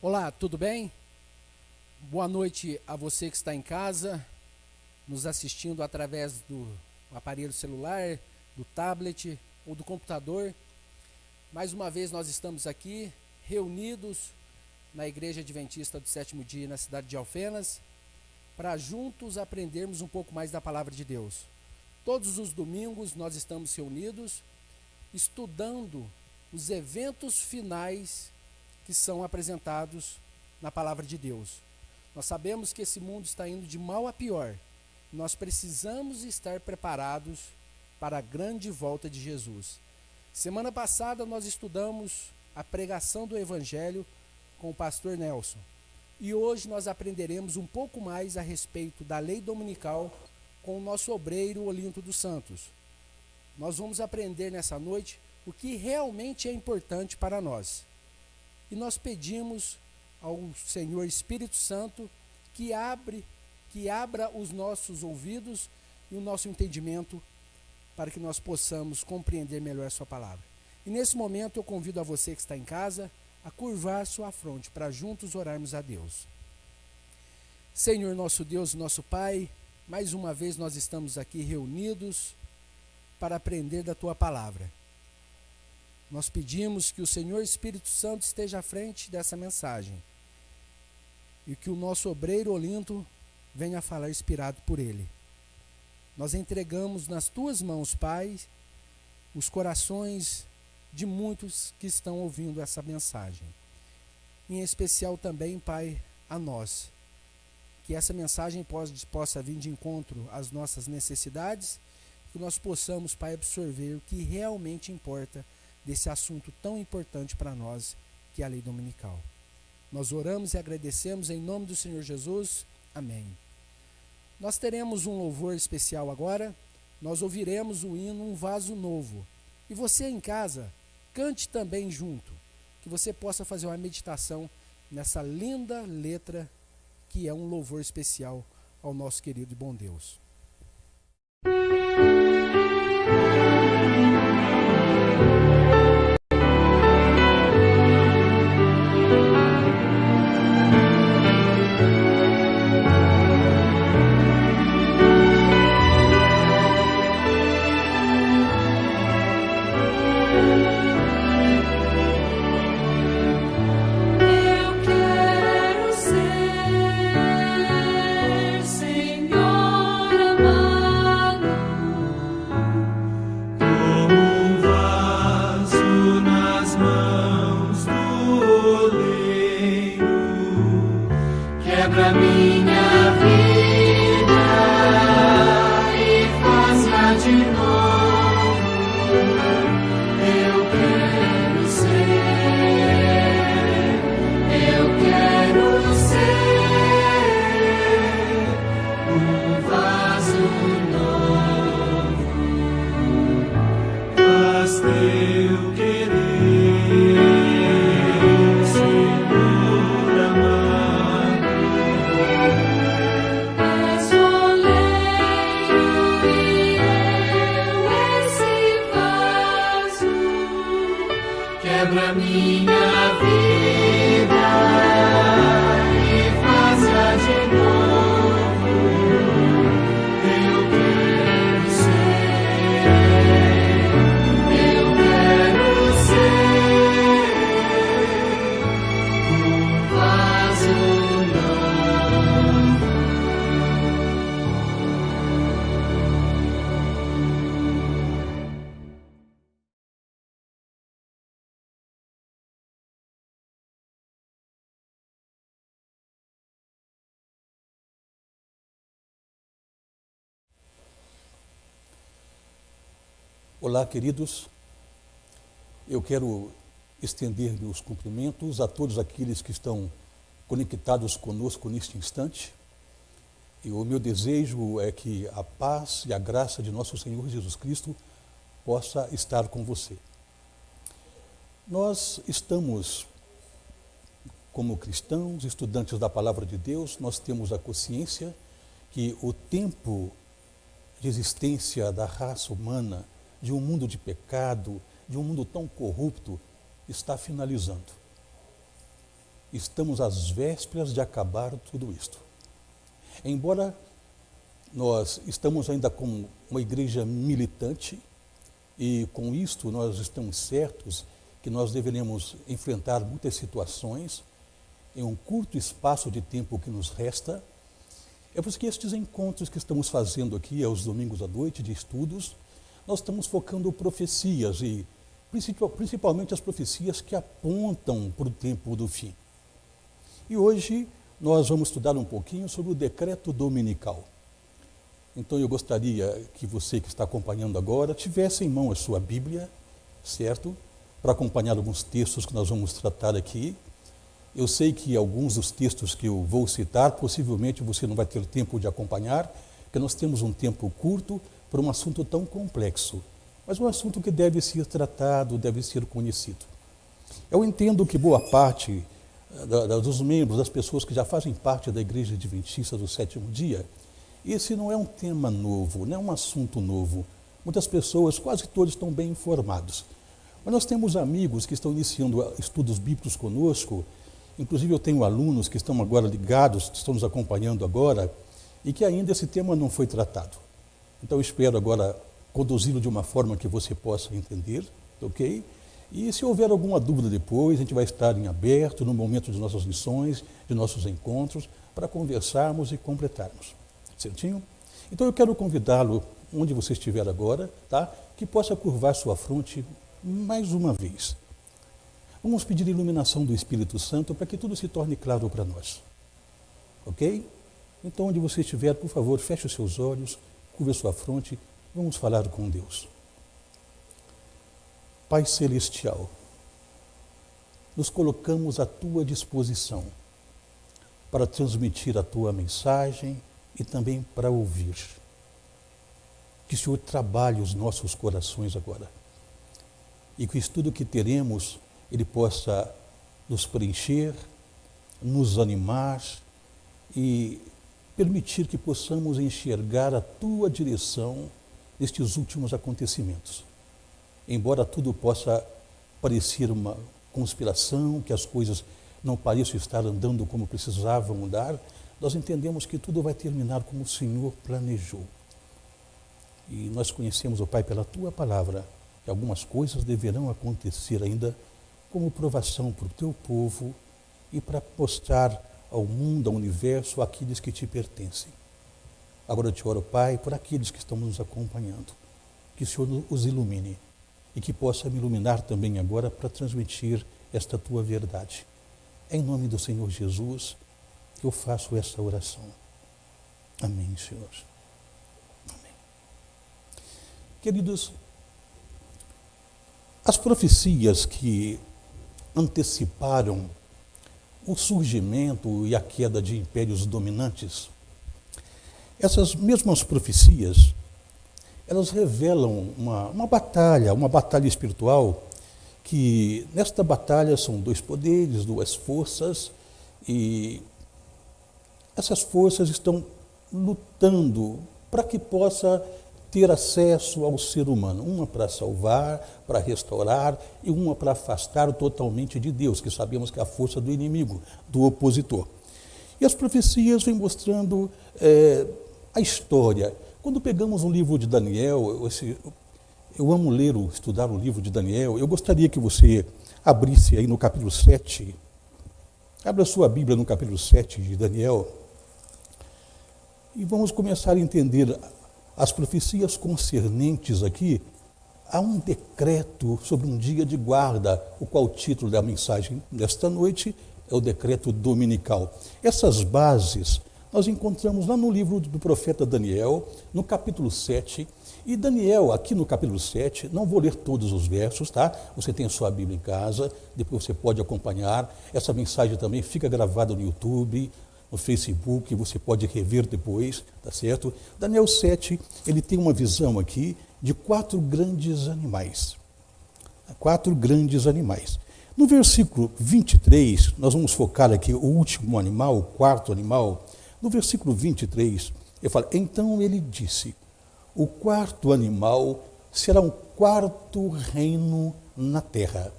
Olá, tudo bem? Boa noite a você que está em casa, nos assistindo através do aparelho celular, do tablet ou do computador. Mais uma vez nós estamos aqui reunidos na Igreja Adventista do Sétimo Dia na cidade de Alfenas, para juntos aprendermos um pouco mais da Palavra de Deus. Todos os domingos nós estamos reunidos, estudando os eventos finais que são apresentados na Palavra de Deus. Nós sabemos que esse mundo está indo de mal a pior. Nós precisamos estar preparados para a grande volta de Jesus. Semana passada nós estudamos a pregação do Evangelho com o pastor Nelson. E hoje nós aprenderemos um pouco mais a respeito da lei dominical com o nosso obreiro Olinto dos Santos. Nós vamos aprender nessa noite o que realmente é importante para nós. E nós pedimos ao Senhor Espírito Santo que abra os nossos ouvidos e o nosso entendimento para que nós possamos compreender melhor a sua palavra. E nesse momento eu convido a você que está em casa a curvar sua fronte para juntos orarmos a Deus. Senhor nosso Deus, nosso Pai, mais uma vez nós estamos aqui reunidos para aprender da tua palavra. Nós pedimos que o Senhor Espírito Santo esteja à frente dessa mensagem e que o nosso obreiro Olinto venha a falar inspirado por ele. Nós entregamos nas tuas mãos, Pai, os corações de muitos que estão ouvindo essa mensagem. Em especial também, Pai, a nós. Que essa mensagem possa vir de encontro às nossas necessidades, que nós possamos, Pai, absorver o que realmente importa desse assunto tão importante para nós, que é a lei dominical. Nós oramos e agradecemos em nome do Senhor Jesus. Amém. Nós teremos um louvor especial agora. Nós ouviremos o hino Um Vaso Novo. E você em casa, cante também junto, que você possa fazer uma meditação nessa linda letra que é um louvor especial ao nosso querido e bom Deus. Olá, queridos. Eu quero estender meus cumprimentos a todos aqueles que estão conectados conosco neste instante. E o meu desejo é que a paz e a graça de nosso Senhor Jesus Cristo possa estar com você. Nós estamos, como cristãos, estudantes da Palavra de Deus, nós temos a consciência que o tempo de existência da raça humana, de um mundo de pecado, de um mundo tão corrupto, está finalizando. estamos às vésperas de acabar tudo isto. Embora nós estamos ainda como uma igreja militante, e com isto nós estamos certos que nós deveremos enfrentar muitas situações em um curto espaço de tempo que nos resta. É por isso que estes encontros que estamos fazendo aqui aos domingos à noite de estudos, nós estamos focando profecias e principalmente as profecias que apontam para o tempo do fim. E hoje nós vamos estudar um pouquinho sobre o decreto dominical. Então eu gostaria que você que está acompanhando agora tivesse em mão a sua Bíblia, certo? Para acompanhar alguns textos que nós vamos tratar aqui. Eu sei que alguns dos textos que eu vou citar, possivelmente você não vai ter tempo de acompanhar, porque nós temos um tempo curto para um assunto tão complexo, mas um assunto que deve ser tratado, deve ser conhecido. Eu entendo que boa parte dos membros, das pessoas que já fazem parte da Igreja Adventista do Sétimo Dia, esse não é um tema novo, não é um assunto novo. Muitas pessoas, quase todos, estão bem informados. Mas nós temos amigos que estão iniciando estudos bíblicos conosco, inclusive eu tenho alunos que estão agora ligados, que estão nos acompanhando agora, e que ainda esse tema não foi tratado. Então eu espero agora conduzi-lo de uma forma que você possa entender, ok? E se houver alguma dúvida depois, a gente vai estar em aberto no momento de nossas lições, de nossos encontros, para conversarmos e completarmos. Certinho? Então eu quero convidá-lo, onde você estiver agora, tá? Que possa curvar sua fronte mais uma vez. Vamos pedir a iluminação do Espírito Santo para que tudo se torne claro para nós. Ok? Então, onde você estiver, por favor, feche os seus olhos, curva sua fronte, vamos falar com Deus. Pai Celestial, nos colocamos à Tua disposição para transmitir a Tua mensagem e também para ouvir. Que o Senhor trabalhe os nossos corações agora. E que o estudo que teremos, ele possa nos preencher, nos animar e permitir que possamos enxergar a Tua direção nestes últimos acontecimentos. Embora tudo possa parecer uma conspiração, que as coisas não pareçam estar andando como precisavam andar, nós entendemos que tudo vai terminar como o Senhor planejou. E nós conhecemos, ó Pai, pela Tua palavra, que algumas coisas deverão acontecer ainda como provação para o Teu povo e para mostrar ao mundo, ao universo, aqueles que Te pertencem. Agora eu te oro, Pai, por aqueles que estão nos acompanhando, que o Senhor os ilumine e que possa me iluminar também agora para transmitir esta Tua verdade. Em nome do Senhor Jesus, eu faço essa oração. Amém, Senhor. Amém. Queridos, as profecias que anteciparam o surgimento e a queda de impérios dominantes, essas mesmas profecias, elas revelam uma batalha espiritual, que nesta batalha são dois poderes, duas forças, e essas forças estão lutando para que possa ter acesso ao ser humano, uma para salvar, para restaurar e uma para afastar totalmente de Deus, que sabemos que é a força do inimigo, do opositor. E as profecias vêm mostrando a história. Quando pegamos um livro de Daniel, eu amo estudar o livro de Daniel, eu gostaria que você abrisse aí no capítulo 7, abra a sua Bíblia no capítulo 7 de Daniel, e vamos começar a entender as profecias concernentes aqui a um decreto sobre um dia de guarda, o qual o título da mensagem desta noite é o decreto dominical. Essas bases nós encontramos lá no livro do profeta Daniel, no capítulo 7, e Daniel, aqui no capítulo 7, não vou ler todos os versos, tá? Você tem a sua Bíblia em casa, depois você pode acompanhar. Essa mensagem também fica gravada no YouTube, no Facebook, você pode rever depois, tá certo? Daniel 7, ele tem uma visão aqui de 4 grandes animais. 4 grandes animais. No versículo 23, nós vamos focar aqui o último animal, o 4º animal. No versículo 23, ele fala, então ele disse, o 4º animal será um 4º reino na terra,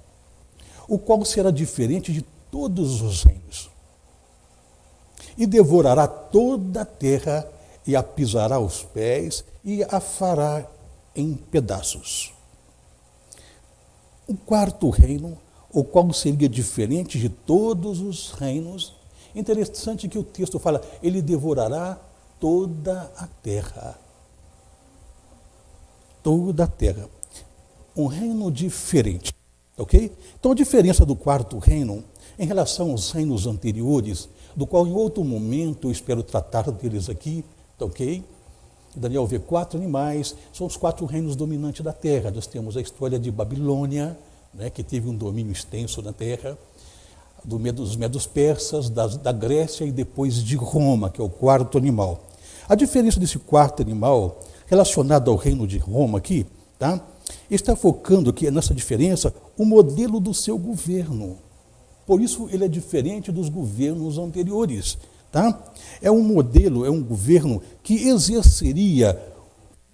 o qual será diferente de todos os reinos. E devorará toda a terra, e a pisará aos pés, e a fará em pedaços. O quarto reino, o qual seria diferente de todos os reinos, interessante que o texto fala, ele devorará toda a terra. Toda a terra. Um reino diferente, ok? Então a diferença do quarto reino, em relação aos reinos anteriores, do qual em outro momento eu espero tratar deles aqui, ok? Daniel vê 4 animais, são os 4 reinos dominantes da terra. Nós temos a história de Babilônia, né, que teve um domínio extenso na terra, dos medos persas, da Grécia e depois de Roma, que é o quarto animal. A diferença desse quarto animal, relacionado ao reino de Roma aqui, tá, está focando aqui nessa diferença o modelo do seu governo. Por isso ele é diferente dos governos anteriores. Tá? É um modelo, é um governo que exerceria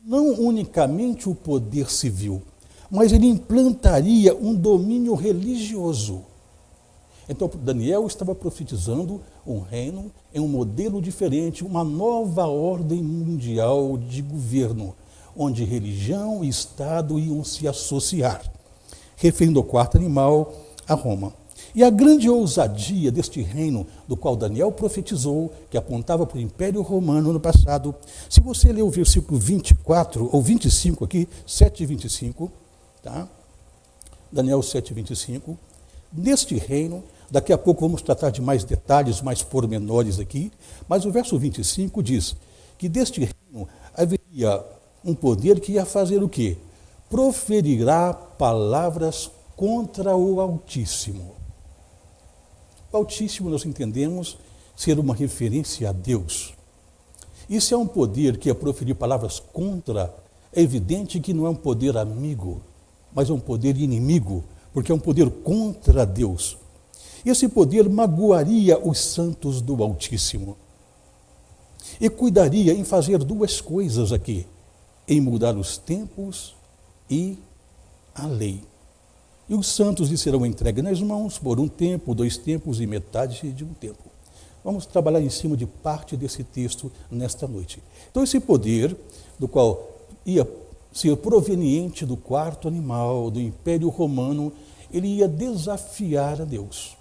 não unicamente o poder civil, mas ele implantaria um domínio religioso. Então Daniel estava profetizando um reino em um modelo diferente, uma nova ordem mundial de governo, onde religião e Estado iam se associar, referindo ao quarto animal, a Roma. E a grande ousadia deste reino, do qual Daniel profetizou, que apontava para o Império Romano no passado, se você ler o versículo 24, ou 25 aqui, 7 e 25, tá? Daniel 7 e 25, neste reino, daqui a pouco vamos tratar de mais detalhes, mais pormenores aqui, mas o verso 25 diz que deste reino haveria um poder que ia fazer o quê? Proferirá palavras contra o Altíssimo. O Altíssimo nós entendemos ser uma referência a Deus. Isso é um poder que é proferir palavras contra, é evidente que não é um poder amigo, mas é um poder inimigo, porque é um poder contra Deus. Esse poder magoaria os santos do Altíssimo e cuidaria em fazer 2 coisas aqui, em mudar os tempos e a lei. E os santos lhe serão entregues nas mãos por 1 tempo, 2 tempos e metade de 1 tempo. Vamos trabalhar em cima de parte desse texto nesta noite. Então esse poder, do qual ia ser proveniente do quarto animal, do Império Romano, ele ia desafiar a Deus.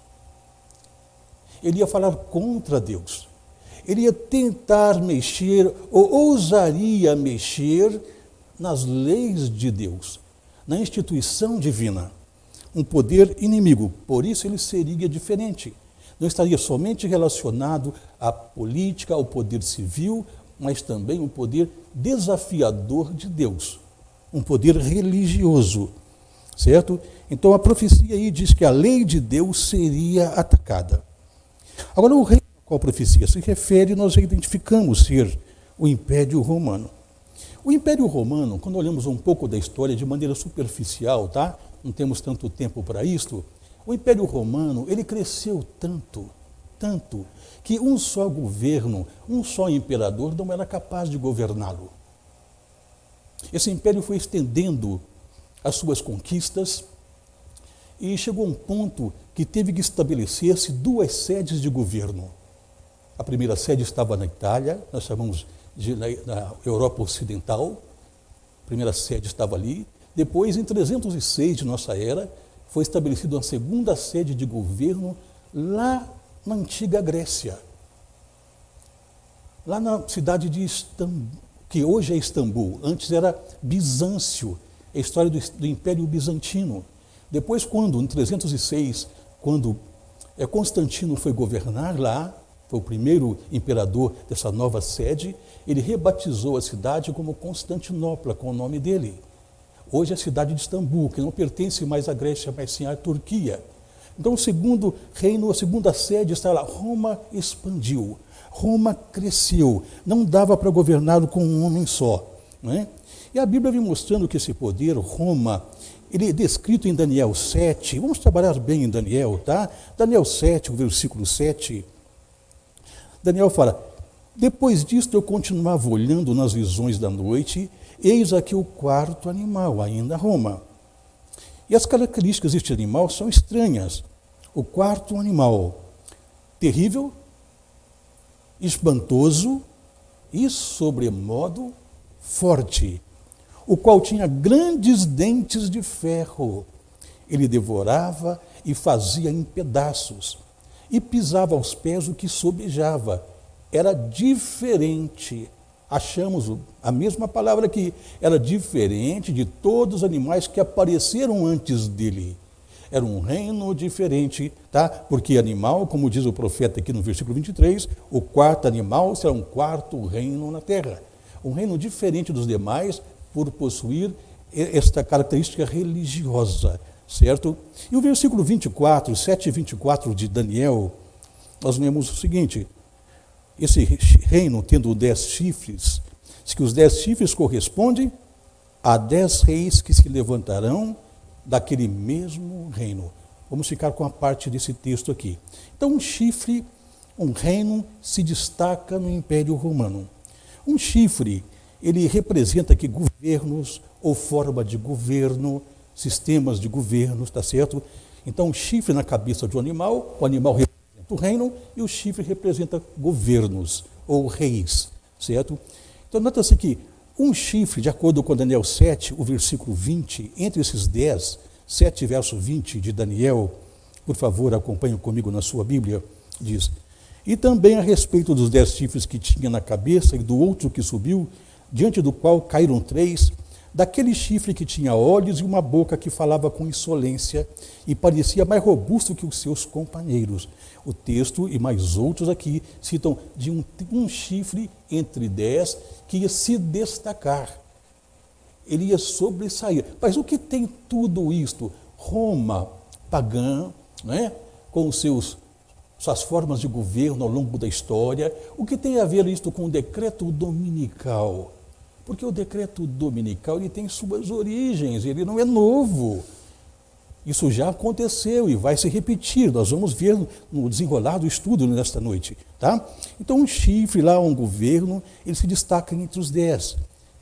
Ele ia falar contra Deus. Ele ia tentar mexer, ou ousaria mexer nas leis de Deus, na instituição divina. Um poder inimigo, por isso ele seria diferente. Não estaria somente relacionado à política, ao poder civil, mas também um poder desafiador de Deus, um poder religioso, certo? Então a profecia aí diz que a lei de Deus seria atacada. Agora o reino ao qual a profecia se refere, nós já identificamos ser o Império Romano. O Império Romano, quando olhamos um pouco da história de maneira superficial, tá? Não temos tanto tempo para isto, o Império Romano, ele cresceu tanto, que um só governo, um só imperador não era capaz de governá-lo. Esse império foi estendendo as suas conquistas e chegou a um ponto que teve que estabelecer-se 2 sedes de governo. A primeira sede estava na Itália, nós chamamos na Europa Ocidental, a primeira sede estava ali. Depois, em 306 de nossa era, foi estabelecida uma segunda sede de governo lá na antiga Grécia, lá na cidade de Istambul, que hoje é Istambul, antes era Bizâncio, a história do Império Bizantino. Depois, em 306, quando Constantino foi governar lá, foi o primeiro imperador dessa nova sede, ele rebatizou a cidade como Constantinopla, com o nome dele. Hoje é a cidade de Istambul, que não pertence mais à Grécia, mas sim à Turquia. Então o segundo reino, a segunda sede está lá. Roma expandiu, Roma cresceu, não dava para governá-lo com um homem só. Não é? E a Bíblia vem mostrando que esse poder, Roma, ele é descrito em Daniel 7, vamos trabalhar bem em Daniel, tá? Daniel 7, o versículo 7, Daniel fala, depois disto eu continuava olhando nas visões da noite, eis aqui o quarto animal, ainda Roma. E as características deste animal são estranhas. o quarto animal, terrível, espantoso e sobremodo forte, o qual tinha grandes dentes de ferro. Ele devorava e fazia em pedaços, e pisava aos pés o que sobejava. Era diferente. Achamos a mesma palavra aqui. Era diferente de todos os animais que apareceram antes dele. Era um reino diferente, tá? Porque animal, como diz o profeta aqui no versículo 23, o quarto animal será um quarto reino na terra. Um reino diferente dos demais por possuir esta característica religiosa, certo? E o versículo 24, 7 e 24 de Daniel, nós lemos o seguinte: esse reino tendo 10 chifres, que os 10 chifres correspondem a 10 reis que se levantarão daquele mesmo reino. Vamos ficar com a parte desse texto aqui. Então, um chifre, um reino, se destaca no Império Romano. Um chifre, ele representa aqui governos ou forma de governo, sistemas de governo, está certo? Então, o chifre na cabeça de um animal, o animal representa o reino e o chifre representa governos ou reis, certo? Então, nota-se que um chifre, de acordo com Daniel 7, o versículo 20, entre esses 10, 7 verso 20 de Daniel, por favor, acompanhe comigo na sua Bíblia, diz: e também a respeito dos 10 chifres que tinha na cabeça e do outro que subiu, diante do qual caíram 3, daquele chifre que tinha olhos e uma boca que falava com insolência e parecia mais robusto que os seus companheiros. O texto e mais outros aqui citam de um chifre entre 10 que ia se destacar. Ele ia sobressair. Mas o que tem tudo isto? Roma pagã, né, com suas formas de governo ao longo da história. O que tem a ver isto com o decreto dominical? Porque o decreto dominical ele tem suas origens, ele não é novo. Isso já aconteceu e vai se repetir. Nós vamos ver no desenrolar do estudo nesta noite. Tá? Então, um chifre lá, um governo, ele se destaca entre os 10.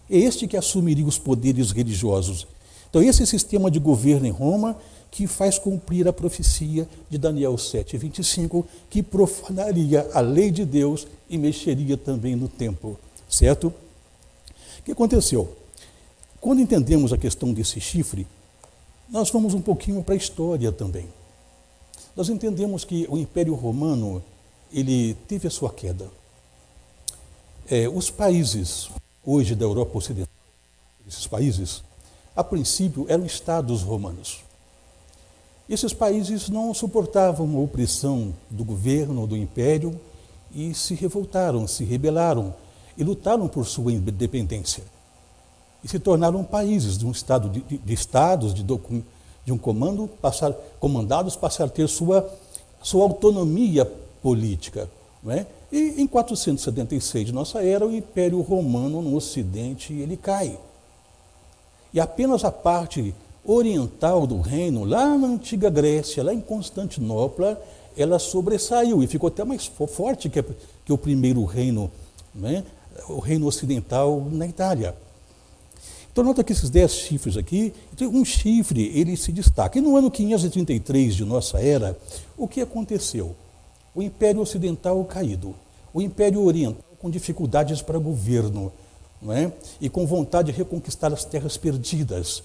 É este que assumiria os poderes religiosos. Então, esse sistema de governo em Roma que faz cumprir a profecia de Daniel 7:25, que profanaria a lei de Deus e mexeria também no templo. Certo? O que aconteceu? Quando entendemos a questão desse chifre, nós vamos um pouquinho para a história também. Nós entendemos que o Império Romano, ele teve a sua queda. Os países hoje da Europa Ocidental, esses países, a princípio eram estados romanos. Esses países não suportavam a opressão do governo, do império, e se revoltaram, se rebelaram e lutaram por sua independência. E se tornaram países de um estado de estados, de um comando, comandados passaram a ter sua autonomia política. Não é? E em 476 de nossa era, o Império Romano no Ocidente ele cai. E apenas a parte oriental do reino, lá na antiga Grécia, lá em Constantinopla, ela sobressaiu e ficou até mais forte que o primeiro reino, não é? O reino ocidental na Itália. Então, nota que esses 10 chifres aqui, um chifre, ele se destaca. E no ano 533 de nossa era, o que aconteceu? O Império Ocidental caído, o Império Oriental com dificuldades para governo, não é? E com vontade de reconquistar as terras perdidas.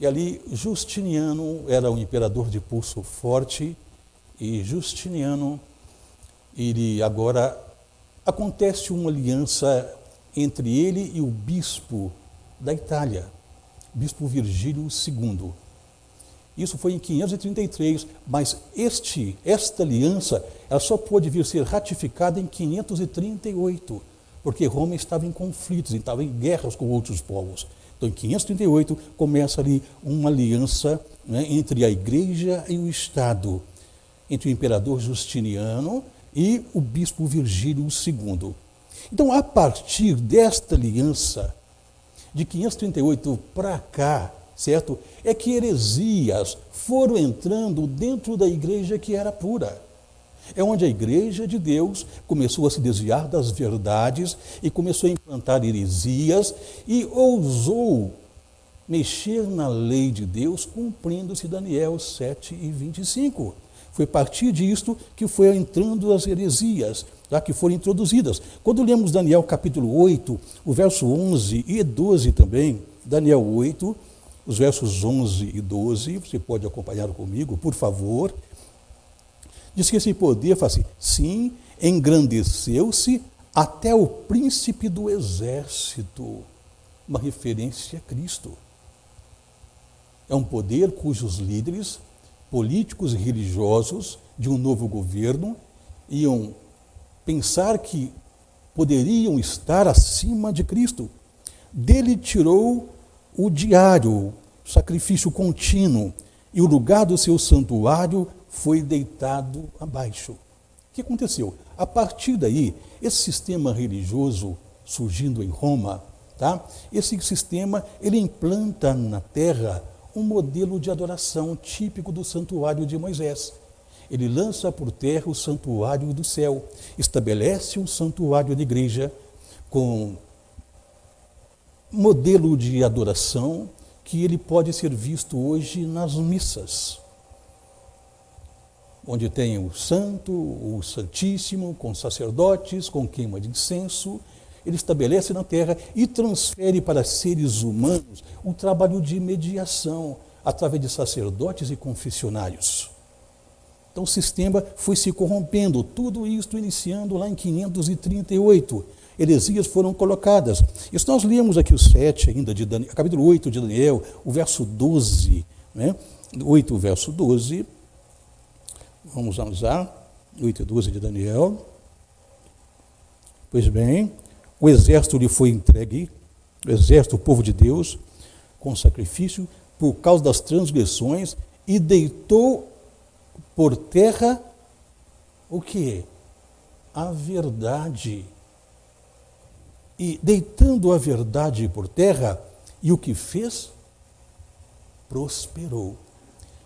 E ali, Justiniano era um imperador de pulso forte, e Justiniano, ele agora, acontece uma aliança entre ele e o bispo da Itália, bispo Virgílio II. Isso foi em 533, mas esta aliança ela só pôde vir ser ratificada em 538, porque Roma estava em conflitos, estava em guerras com outros povos. Então, em 538, começa ali uma aliança, né, entre a igreja e o Estado, entre o imperador Justiniano e o bispo Virgílio II. Então, a partir desta aliança, de 538 para cá, certo? É que heresias foram entrando dentro da igreja que era pura. É onde a igreja de Deus começou a se desviar das verdades e começou a implantar heresias e ousou mexer na lei de Deus, cumprindo-se Daniel 7:25. Foi a partir disto que foi entrando as heresias, tá, que foram introduzidas. Quando lemos Daniel capítulo 8, o verso 11 e 12 também, Daniel 8, os versos 11 e 12, você pode acompanhar comigo, por favor. Diz que esse poder, fala assim, sim, engrandeceu-se até o príncipe do exército, uma referência a Cristo. É um poder cujos líderes políticos e religiosos de um novo governo iam pensar que poderiam estar acima de Cristo. Dele tirou o diário, o sacrifício contínuo, e o lugar do seu santuário foi deitado abaixo. O que aconteceu? A partir daí, esse sistema religioso surgindo em Roma, tá? Esse sistema ele implanta na terra um modelo de adoração típico do santuário de Moisés. Ele lança por terra o santuário do céu, estabelece um santuário de igreja com modelo de adoração que ele pode ser visto hoje nas missas, onde tem o santo, o santíssimo, com sacerdotes, com queima de incenso. Ele estabelece na terra e transfere para seres humanos um trabalho de mediação através de sacerdotes e confessionários. Então o sistema foi se corrompendo, tudo isso iniciando lá em 538. Heresias foram colocadas. E se nós lemos aqui o 7 ainda, de Daniel, capítulo 8 de Daniel, o verso 12, né? 8, verso 12, vamos analisar, 8 e 12 de Daniel. Pois bem, o exército lhe foi entregue, o exército, o povo de Deus, com sacrifício, por causa das transgressões, e deitou por terra o quê? A verdade. E deitando a verdade por terra, e o que fez? Prosperou.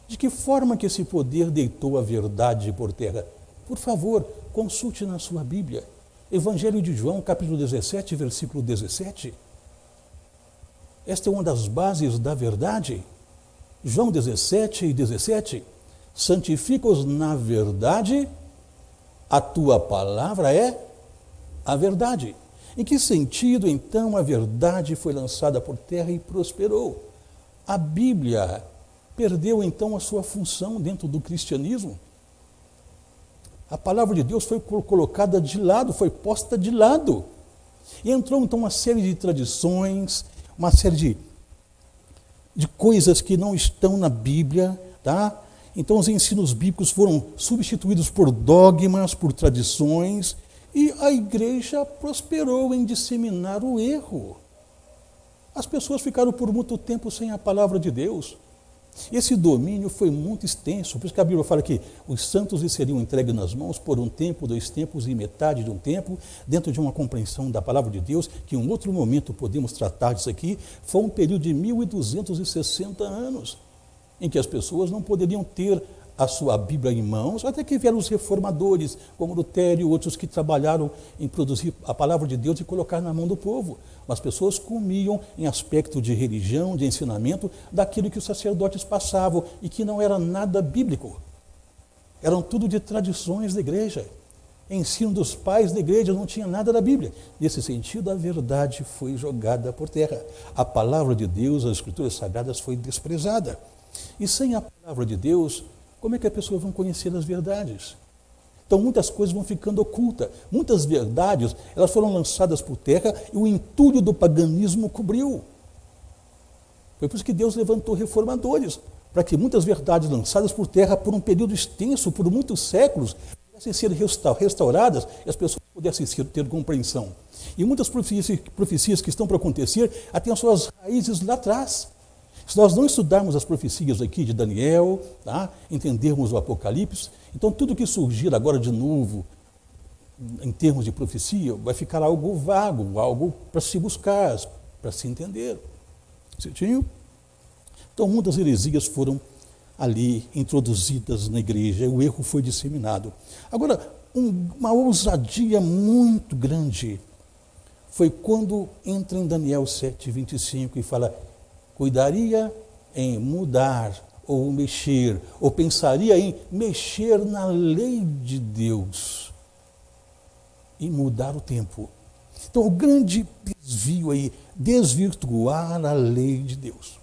De que forma que esse poder deitou a verdade por terra? Por favor, consulte na sua Bíblia. Evangelho de João, capítulo 17, versículo 17. Esta é uma das bases da verdade. João 17 e 17. Santifica-os na verdade, a tua palavra é a verdade. Em que sentido, então, a verdade foi lançada por terra e prosperou? A Bíblia perdeu, então, a sua função dentro do cristianismo? A palavra de Deus foi colocada de lado, foi posta de lado. E entrou, então, uma série de tradições, uma série de coisas que não estão na Bíblia, tá? Então, os ensinos bíblicos foram substituídos por dogmas, por tradições, e a igreja prosperou em disseminar o erro. As pessoas ficaram por muito tempo sem a palavra de Deus. Esse domínio foi muito extenso, por isso que a Bíblia fala que os santos lhes seriam entregues nas mãos por um tempo, 2 tempos e metade de um tempo, dentro de uma compreensão da palavra de Deus, que em um outro momento podemos tratar disso aqui. Foi um período de 1260 anos, em que as pessoas não poderiam ter a sua Bíblia em mãos, até que vieram os reformadores, como Lutero e outros que trabalharam em produzir a palavra de Deus e colocar na mão do povo. Mas as pessoas comiam em aspecto de religião, de ensinamento, daquilo que os sacerdotes passavam e que não era nada bíblico. Eram tudo de tradições da igreja. Ensino dos pais da igreja, não tinha nada da Bíblia. Nesse sentido, a verdade foi jogada por terra. A palavra de Deus, as escrituras sagradas, foi desprezada. E sem a palavra de Deus, como é que as pessoas vão conhecer as verdades? Então muitas coisas vão ficando ocultas. Muitas verdades, elas foram lançadas por terra e o entulho do paganismo cobriu. Foi por isso que Deus levantou reformadores, para que muitas verdades lançadas por terra por um período extenso, por muitos séculos, pudessem ser restauradas e as pessoas pudessem ter compreensão. E muitas profecias que estão para acontecer têm as suas raízes lá atrás. Se nós não estudarmos as profecias aqui de Daniel, tá? Entendermos o Apocalipse, então tudo que surgir agora de novo, em termos de profecia, vai ficar algo vago, algo para se buscar, para se entender. Certinho? Então muitas heresias foram ali introduzidas na igreja, e o erro foi disseminado. Agora, uma ousadia muito grande foi quando entra em Daniel 7:25 e fala: cuidaria em mudar ou mexer, ou pensaria em mexer na lei de Deus e mudar o tempo. Então, o grande desvio aí, desvirtuar a lei de Deus.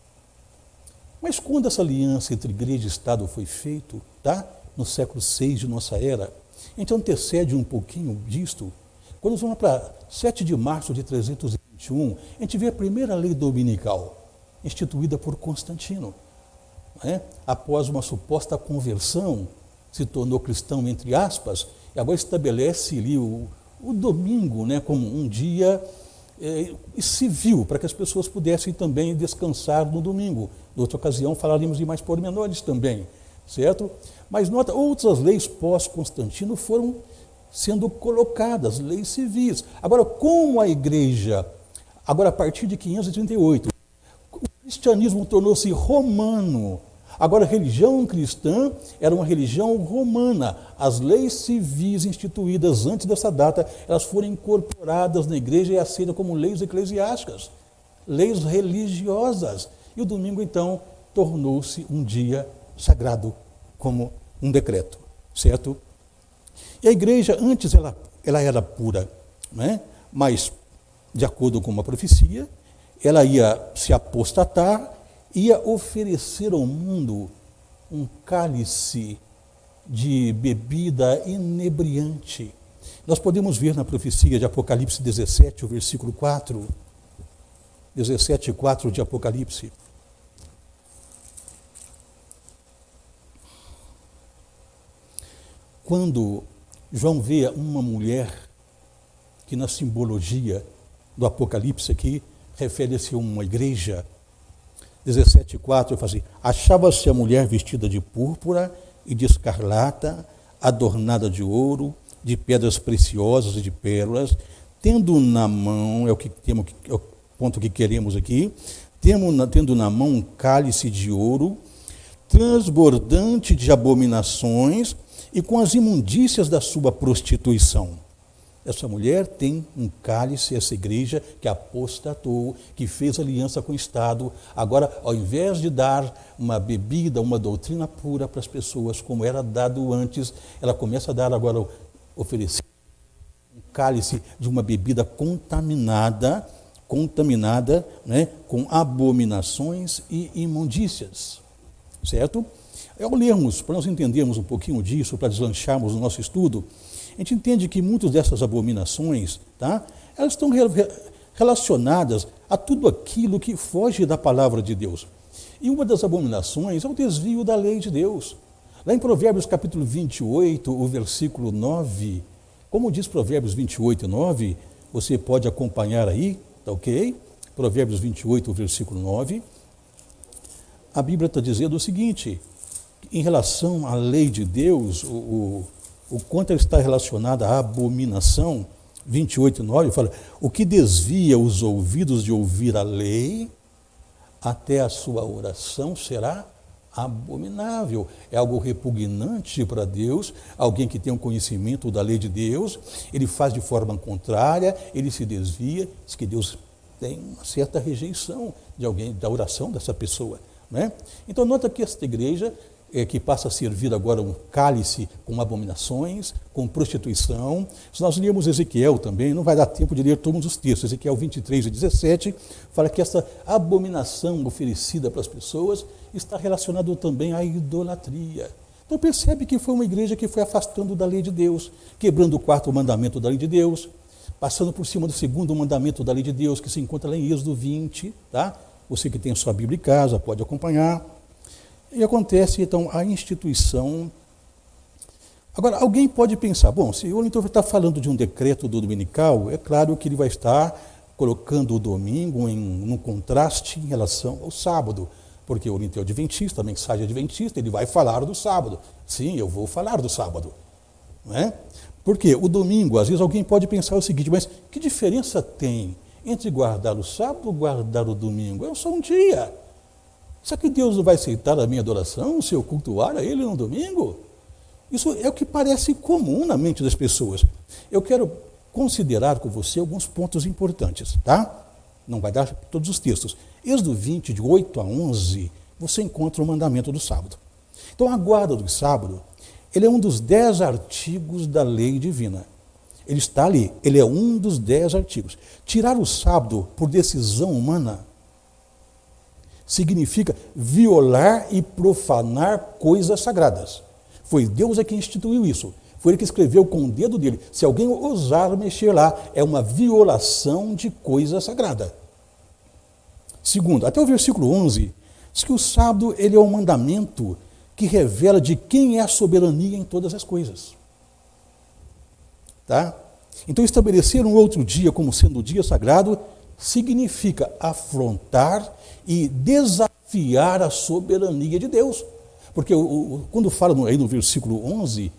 Mas quando essa aliança entre igreja e Estado foi feita, tá? No século VI de nossa era, a gente antecede um pouquinho disto. Quando nós vamos para 7 de março de 321, a gente vê a primeira lei dominical, instituída por Constantino. Né? Após uma suposta conversão, se tornou cristão, entre aspas, e agora estabelece ali o domingo, né, como um dia civil, para que as pessoas pudessem também descansar no domingo. Em outra ocasião falaremos de mais pormenores também, certo? Mas nota, outras leis pós-Constantino foram sendo colocadas, leis civis. Agora, como a igreja, agora a partir de 538, o cristianismo tornou-se romano. Agora, a religião cristã era uma religião romana. As leis civis instituídas antes dessa data, elas foram incorporadas na igreja e aceitas como leis eclesiásticas, leis religiosas. E o domingo, então, tornou-se um dia sagrado, como um decreto, certo? E a igreja, antes, ela era pura, né? Mas, de acordo com uma profecia, ela ia se apostatar, ia oferecer ao mundo um cálice de bebida inebriante. Nós podemos ver na profecia de Apocalipse 17, o versículo 4, 17:4 de Apocalipse. Quando João vê uma mulher, que na simbologia do Apocalipse aqui, refere-se a uma igreja, 17:4, fala assim: achava-se a mulher vestida de púrpura e de escarlata, adornada de ouro, de pedras preciosas e de pérolas, tendo na mão, é o ponto que queremos aqui, tendo na mão um cálice de ouro, transbordante de abominações e com as imundícias da sua prostituição. Essa mulher tem um cálice, essa igreja que apostatou, que fez aliança com o Estado. Agora, ao invés de dar uma bebida, uma doutrina pura para as pessoas, como era dado antes, ela começa a dar agora, oferecer um cálice de uma bebida contaminada, né, com abominações e imundícias. Certo? Ao lermos, para nós entendermos um pouquinho disso, para deslancharmos o nosso estudo, a gente entende que muitas dessas abominações, tá, elas estão relacionadas a tudo aquilo que foge da palavra de Deus. E uma das abominações é o desvio da lei de Deus. Lá em Provérbios capítulo 28, o versículo 9, como diz Provérbios 28, 9, você pode acompanhar aí, tá ok? Provérbios 28, o versículo 9, a Bíblia está dizendo o seguinte: em relação à lei de Deus, o quanto ela está relacionada à abominação, 28:9 fala: o que desvia os ouvidos de ouvir a lei, até a sua oração será abominável. É algo repugnante para Deus. Alguém que tem um conhecimento da lei de Deus, ele faz de forma contrária, ele se desvia, diz que Deus tem uma certa rejeição de alguém, da oração dessa pessoa, né? Então nota que esta igreja que passa a servir agora um cálice com abominações, com prostituição. Se nós lermos Ezequiel também, não vai dar tempo de ler todos os textos. Ezequiel 23 e 17 fala que essa abominação oferecida para as pessoas está relacionada também à idolatria. Então percebe que foi uma igreja que foi afastando da lei de Deus, quebrando o 4º mandamento da lei de Deus, passando por cima do 2º mandamento da lei de Deus, que se encontra lá em Êxodo 20, tá? Você que tem a sua Bíblia em casa pode acompanhar. E acontece, então, a instituição. Agora, alguém pode pensar, bom, se o então está falando de um decreto do dominical, é claro que ele vai estar colocando o domingo num contraste em relação ao sábado, porque o Oriente é adventista, a mensagem adventista, ele vai falar do sábado. Sim, eu vou falar do sábado. Não é? Porque o domingo, às vezes alguém pode pensar o seguinte: mas que diferença tem entre guardar o sábado e guardar o domingo? É só um dia. Será que Deus não vai aceitar a minha adoração se eu cultuar a Ele no domingo? Isso é o que parece comum na mente das pessoas. Eu quero considerar com você alguns pontos importantes, tá? Não vai dar todos os textos. Êxodo 20, de 8 a 11, você encontra o mandamento do sábado. Então, a guarda do sábado, ele é um dos 10 artigos da lei divina. Ele está ali, ele é um dos 10 artigos. Tirar o sábado por decisão humana significa violar e profanar coisas sagradas. Foi Deus quem instituiu isso. Foi ele que escreveu com o dedo dele. Se alguém ousar mexer lá, é uma violação de coisa sagrada. Segundo, até o versículo 11, diz que o sábado ele é um mandamento que revela de quem é a soberania em todas as coisas. Tá? Então, estabelecer um outro dia como sendo o dia sagrado significa afrontar e desafiar a soberania de Deus. Porque quando fala aí no versículo 11,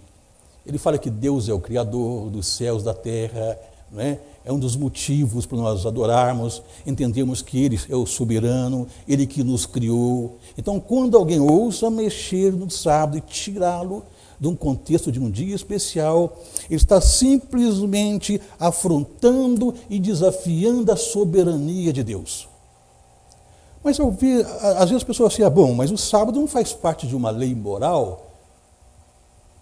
ele fala que Deus é o Criador dos céus, da terra, né? É um dos motivos para nós adorarmos, entendemos que Ele é o soberano, Ele que nos criou. Então, quando alguém ousa mexer no sábado e tirá-lo de um contexto de um dia especial, ele está simplesmente afrontando e desafiando a soberania de Deus. Mas eu vi, às vezes as pessoas assim, bom, mas o sábado não faz parte de uma lei moral.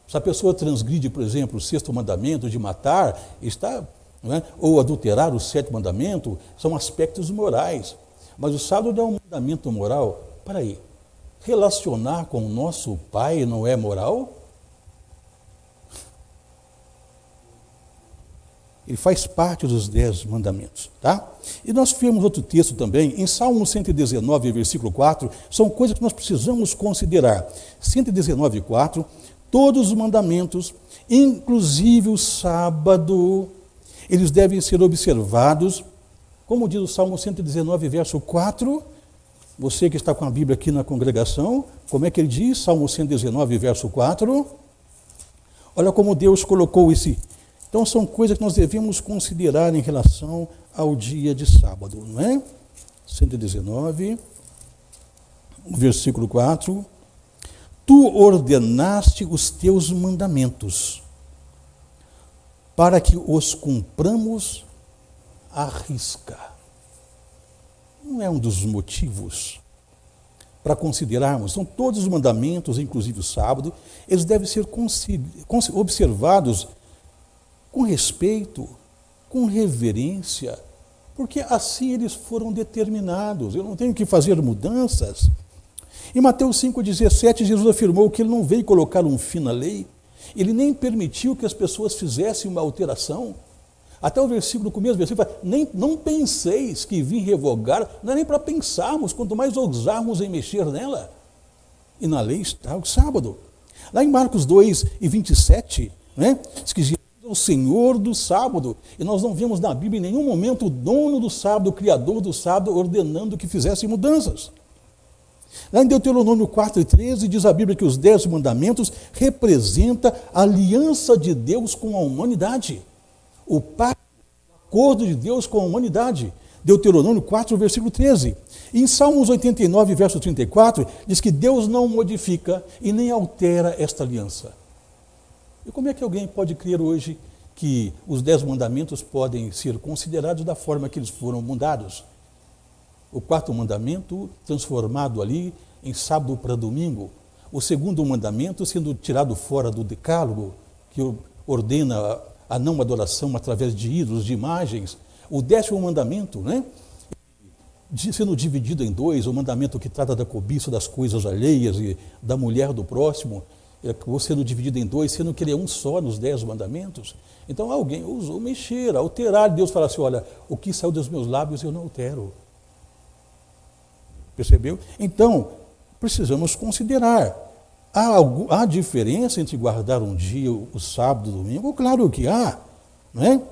Se a pessoa transgride, por exemplo, o 6º mandamento de matar, está, né, ou adulterar o 7º mandamento, são aspectos morais. Mas o sábado é um mandamento moral. Para aí, relacionar com o nosso Pai não é moral? Ele faz parte dos 10 mandamentos, tá? E nós vemos outro texto também, em Salmo 119, versículo 4, são coisas que nós precisamos considerar. 119, 4, todos os mandamentos, inclusive o sábado, eles devem ser observados, como diz o Salmo 119, verso 4, você que está com a Bíblia aqui na congregação, como é que ele diz? Salmo 119, verso 4, olha como Deus colocou esse. Então, são coisas que nós devemos considerar em relação ao dia de sábado, não é? 119, versículo 4. Tu ordenaste os teus mandamentos, para que os cumpramos à risca. Não é um dos motivos para considerarmos. São todos os mandamentos, inclusive o sábado, eles devem ser observados com respeito, com reverência, porque assim eles foram determinados. Eu não tenho que fazer mudanças. Em Mateus 5,17, Jesus afirmou que ele não veio colocar um fim na lei, ele nem permitiu que as pessoas fizessem uma alteração. Até o versículo, no começo do versículo, fala, não penseis que vim revogar, não é nem para pensarmos, quanto mais ousarmos em mexer nela. E na lei está o sábado. Lá em Marcos 2,27, né, diz que o Senhor do sábado, e nós não vemos na Bíblia em nenhum momento o dono do sábado, o Criador do sábado, ordenando que fizessem mudanças. Lá em Deuteronômio 4,13 diz a Bíblia que os 10 mandamentos representam a aliança de Deus com a humanidade, o pacto, o acordo de Deus com a humanidade. Deuteronômio 4, versículo 13. E em Salmos 89, verso 34, diz que Deus não modifica e nem altera esta aliança. E como é que alguém pode crer hoje que os 10 mandamentos podem ser considerados da forma que eles foram mudados? O 4º mandamento transformado ali em sábado para domingo. O 2º mandamento sendo tirado fora do decálogo, que ordena a não adoração através de ídolos, de imagens. O 10º mandamento, né, sendo dividido em 2, o mandamento que trata da cobiça das coisas alheias e da mulher do próximo, sendo dividido em 2, sendo que ele é um só nos 10 mandamentos. Então alguém ousou mexer, alterar. Deus fala assim, olha, o que saiu dos meus lábios eu não altero. Percebeu? Então, precisamos considerar. Há diferença entre guardar um dia, o sábado e o domingo? Claro que há, não é?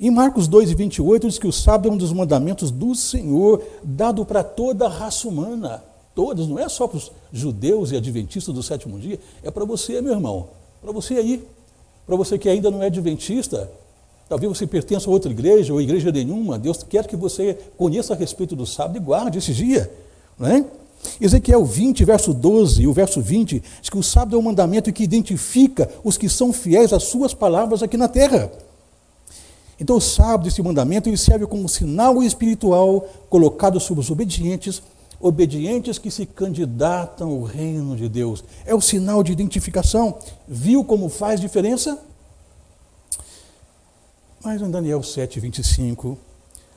Em Marcos 2,28 diz que o sábado é um dos mandamentos do Senhor, dado para toda a raça humana. Todos, não é só para os judeus e adventistas do 7º dia, é para você, meu irmão, para você aí, para você que ainda não é adventista, talvez você pertença a outra igreja ou igreja nenhuma, Deus quer que você conheça a respeito do sábado e guarde esse dia, não é? Ezequiel 20, verso 12 e o verso 20, diz que o sábado é um mandamento que identifica os que são fiéis às suas palavras aqui na terra. Então o sábado, esse mandamento, ele serve como sinal espiritual colocado sobre os obedientes que se candidatam ao reino de Deus. É o sinal de identificação. Viu como faz diferença? Mas em Daniel 7:25,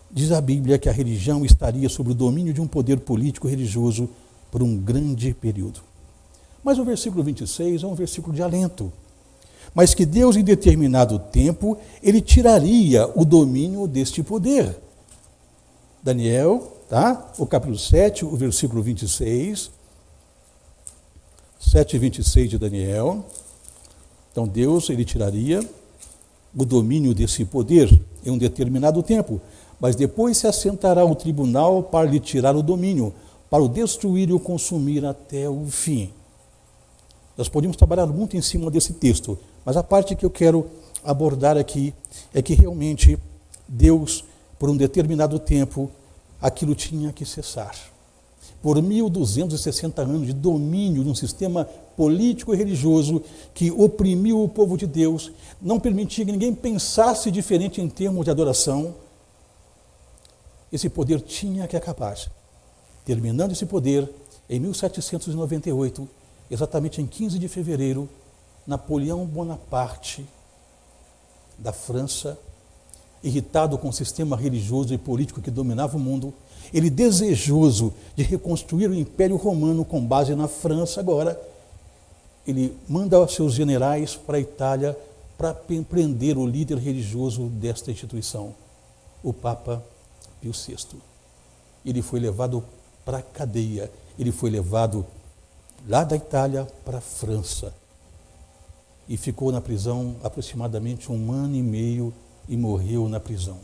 diz a Bíblia que a religião estaria sob o domínio de um poder político e religioso por um grande período. Mas o versículo 26 é um versículo de alento. Mas que Deus, em determinado tempo, ele tiraria o domínio deste poder. Daniel, tá? O capítulo 7, o versículo 26. 7:26 de Daniel. Então Deus, ele tiraria o domínio desse poder em um determinado tempo, mas depois se assentará o tribunal para lhe tirar o domínio, para o destruir e o consumir até o fim. Nós podemos trabalhar muito em cima desse texto, mas a parte que eu quero abordar aqui é que realmente Deus, por um determinado tempo, aquilo tinha que cessar. Por 1260 anos de domínio de um sistema político e religioso que oprimiu o povo de Deus, não permitia que ninguém pensasse diferente em termos de adoração, esse poder tinha que acabar. Terminando esse poder, em 1798, exatamente em 15 de fevereiro, Napoleão Bonaparte, da França, irritado com o sistema religioso e político que dominava o mundo, ele desejoso de reconstruir o Império Romano com base na França agora, ele manda seus generais para a Itália para prender o líder religioso desta instituição, o Papa Pio VI. Ele foi levado para a cadeia, ele foi levado lá da Itália para a França e ficou na prisão aproximadamente 1 ano e meio e morreu na prisão.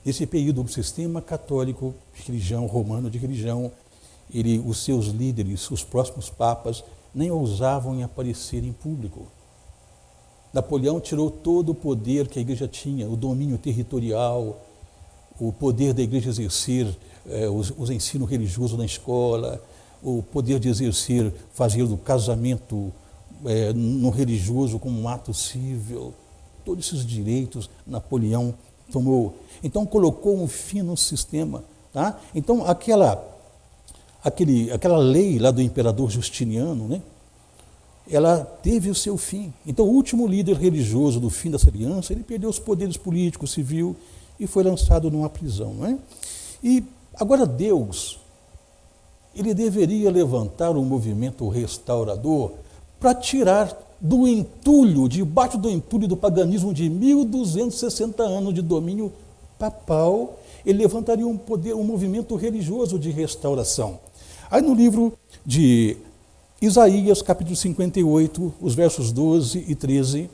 Nesse período, o sistema católico de religião, romano de religião, os seus líderes, os próximos papas, nem ousavam em aparecer em público. Napoleão tirou todo o poder que a igreja tinha, o domínio territorial, o poder da igreja exercer os ensinos religiosos na escola, o poder de exercer, fazer do casamento no religioso como um ato civil. Todos esses direitos Napoleão tomou. Então colocou um fim no sistema. Tá? Então aquela lei lá do imperador Justiniano, né, ela teve o seu fim. Então o último líder religioso do fim dessa aliança, ele perdeu os poderes políticos, civil e foi lançado numa prisão. Né? E agora Deus, ele deveria levantar um movimento restaurador para tirar do entulho, debaixo do entulho do paganismo de 1260 anos de domínio papal, ele levantaria um movimento religioso de restauração. Aí no livro de Isaías, capítulo 58, os versos 12 e 13,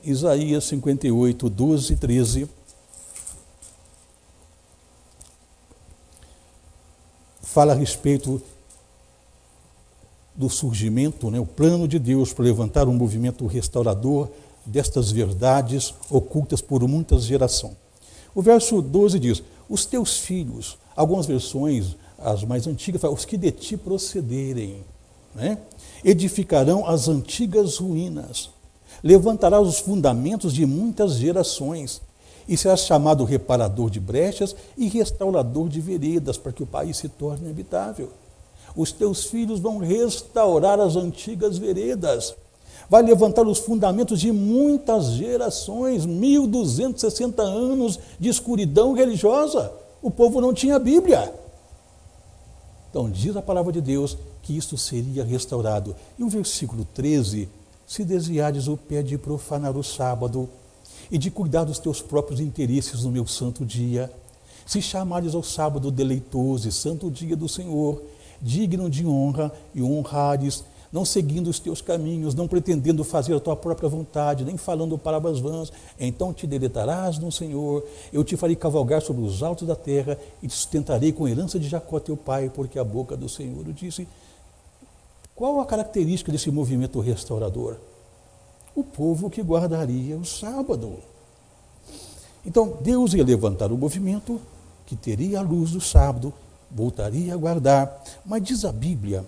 Isaías 58, 12 e 13, fala a respeito do surgimento, o plano de Deus para levantar um movimento restaurador destas verdades ocultas por muitas gerações. O verso 12 diz, os teus filhos, algumas versões, as mais antigas, falam, os que de ti procederem, né, edificarão as antigas ruínas, levantarás os fundamentos de muitas gerações, e serás chamado reparador de brechas e restaurador de veredas, para que o país se torne habitável. Os teus filhos vão restaurar as antigas veredas, vai levantar os fundamentos de muitas gerações, 1260 anos de escuridão religiosa. O povo não tinha Bíblia. Então diz a palavra de Deus que isto seria restaurado. E o versículo 13, se desviares o pé de profanar o sábado e de cuidar dos teus próprios interesses no meu santo dia, se chamares ao sábado deleitoso e santo dia do Senhor, digno de honra e honrares, não seguindo os teus caminhos, não pretendendo fazer a tua própria vontade, nem falando palavras vãs, então te deleitarás no Senhor, eu te farei cavalgar sobre os altos da terra e te sustentarei com a herança de Jacó teu pai, porque a boca do Senhor o disse. Qual a característica desse movimento restaurador? O povo que guardaria o sábado. Então Deus ia levantar um movimento que teria a luz do sábado, voltaria a guardar, mas diz a Bíblia,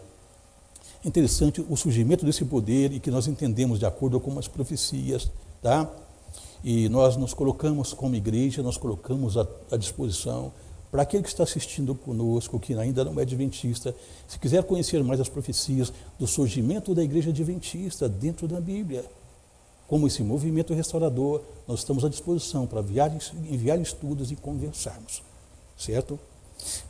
interessante o surgimento desse poder e que nós entendemos de acordo com as profecias, tá? E nós nos colocamos como igreja, nós colocamos à disposição para aquele que está assistindo conosco, que ainda não é adventista, se quiser conhecer mais as profecias do surgimento da igreja adventista dentro da Bíblia, como esse movimento restaurador, nós estamos à disposição para enviar estudos e conversarmos, certo?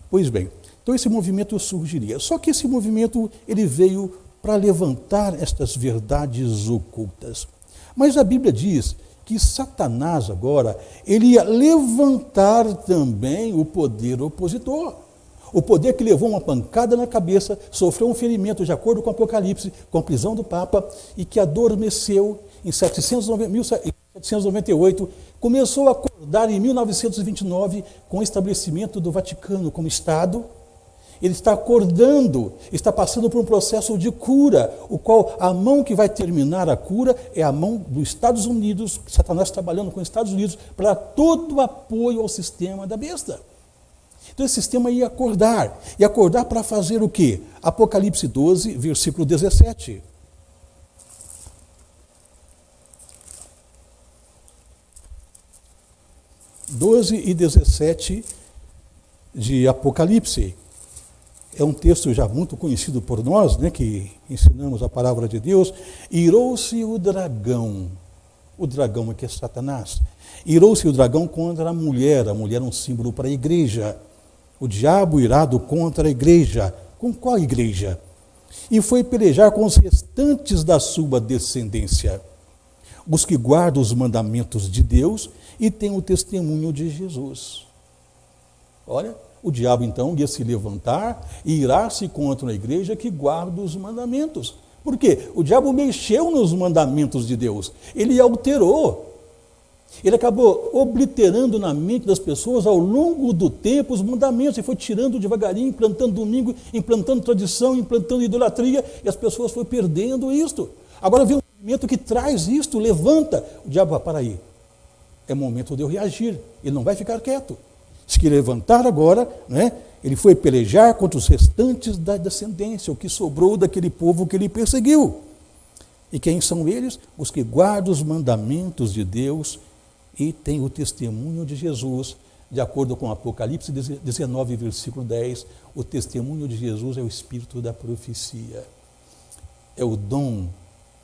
Pois bem, então esse movimento surgiria. Só que esse movimento ele veio para levantar estas verdades ocultas. Mas a Bíblia diz que Satanás agora, ele ia levantar também o poder opositor. O poder que levou uma pancada na cabeça, sofreu um ferimento de acordo com o Apocalipse, com a prisão do Papa, e que adormeceu em 1798, começou a acordar em 1929 com o estabelecimento do Vaticano como Estado. Ele está acordando, está passando por um processo de cura, o qual a mão que vai terminar a cura é a mão dos Estados Unidos, Satanás trabalhando com os Estados Unidos para dar todo o apoio ao sistema da besta. Então esse sistema ia acordar. E acordar para fazer o quê? Apocalipse 12, versículo 17. e 17 de Apocalipse. É um texto já muito conhecido por nós, né, que ensinamos a palavra de Deus. Irou-se o dragão é que é Satanás. Irou-se o dragão contra a mulher é um símbolo para a igreja. O diabo irado contra a igreja. Com qual igreja? E foi pelejar com os restantes da sua descendência, os que guardam os mandamentos de Deus e têm o testemunho de Jesus. Olha, o diabo então ia se levantar e irar-se contra a igreja que guarda os mandamentos. Por quê? O diabo mexeu nos mandamentos de Deus, ele alterou. Ele acabou obliterando na mente das pessoas ao longo do tempo os mandamentos, e foi tirando devagarinho, implantando domingo, implantando tradição, implantando idolatria, e as pessoas foram perdendo isto. Agora vem um movimento que traz isto, levanta. O diabo, para aí, é momento de eu reagir, ele não vai ficar quieto. Se que levantar agora, né, ele foi pelejar contra os restantes da descendência, o que sobrou daquele povo que ele perseguiu. E quem são eles? Os que guardam os mandamentos de Deus e têm o testemunho de Jesus. De acordo com Apocalipse 19, versículo 10, o testemunho de Jesus é o espírito da profecia. É o dom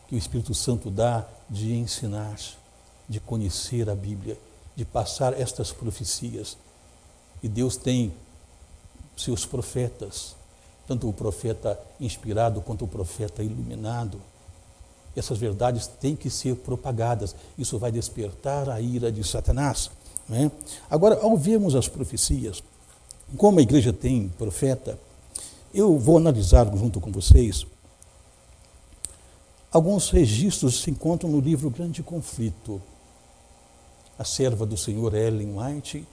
que o Espírito Santo dá de ensinar, de conhecer a Bíblia, de passar estas profecias. E Deus tem seus profetas, tanto o profeta inspirado quanto o profeta iluminado. Essas verdades têm que ser propagadas. Isso vai despertar a ira de Satanás, né? Agora, ao vermos as profecias, como a igreja tem profeta, eu vou analisar junto com vocês. Alguns registros se encontram no livro Grande Conflito. A serva do Senhor, Ellen White,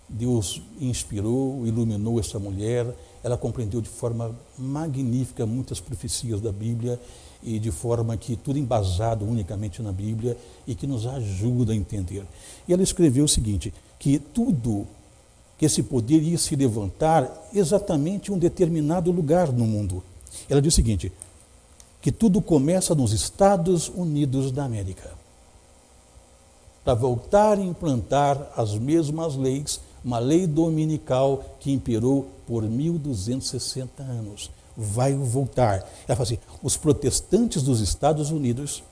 Deus inspirou, iluminou essa mulher, ela compreendeu de forma magnífica muitas profecias da Bíblia, e de forma que tudo embasado unicamente na Bíblia e que nos ajuda a entender. E ela escreveu o seguinte, que tudo, que esse poder ia se levantar exatamente em um determinado lugar no mundo. Ela diz o seguinte, que tudo começa nos Estados Unidos da América, para voltar a implantar as mesmas leis, uma lei dominical que imperou por 1260 anos. Vai voltar. Ela fala assim, os protestantes dos Estados Unidos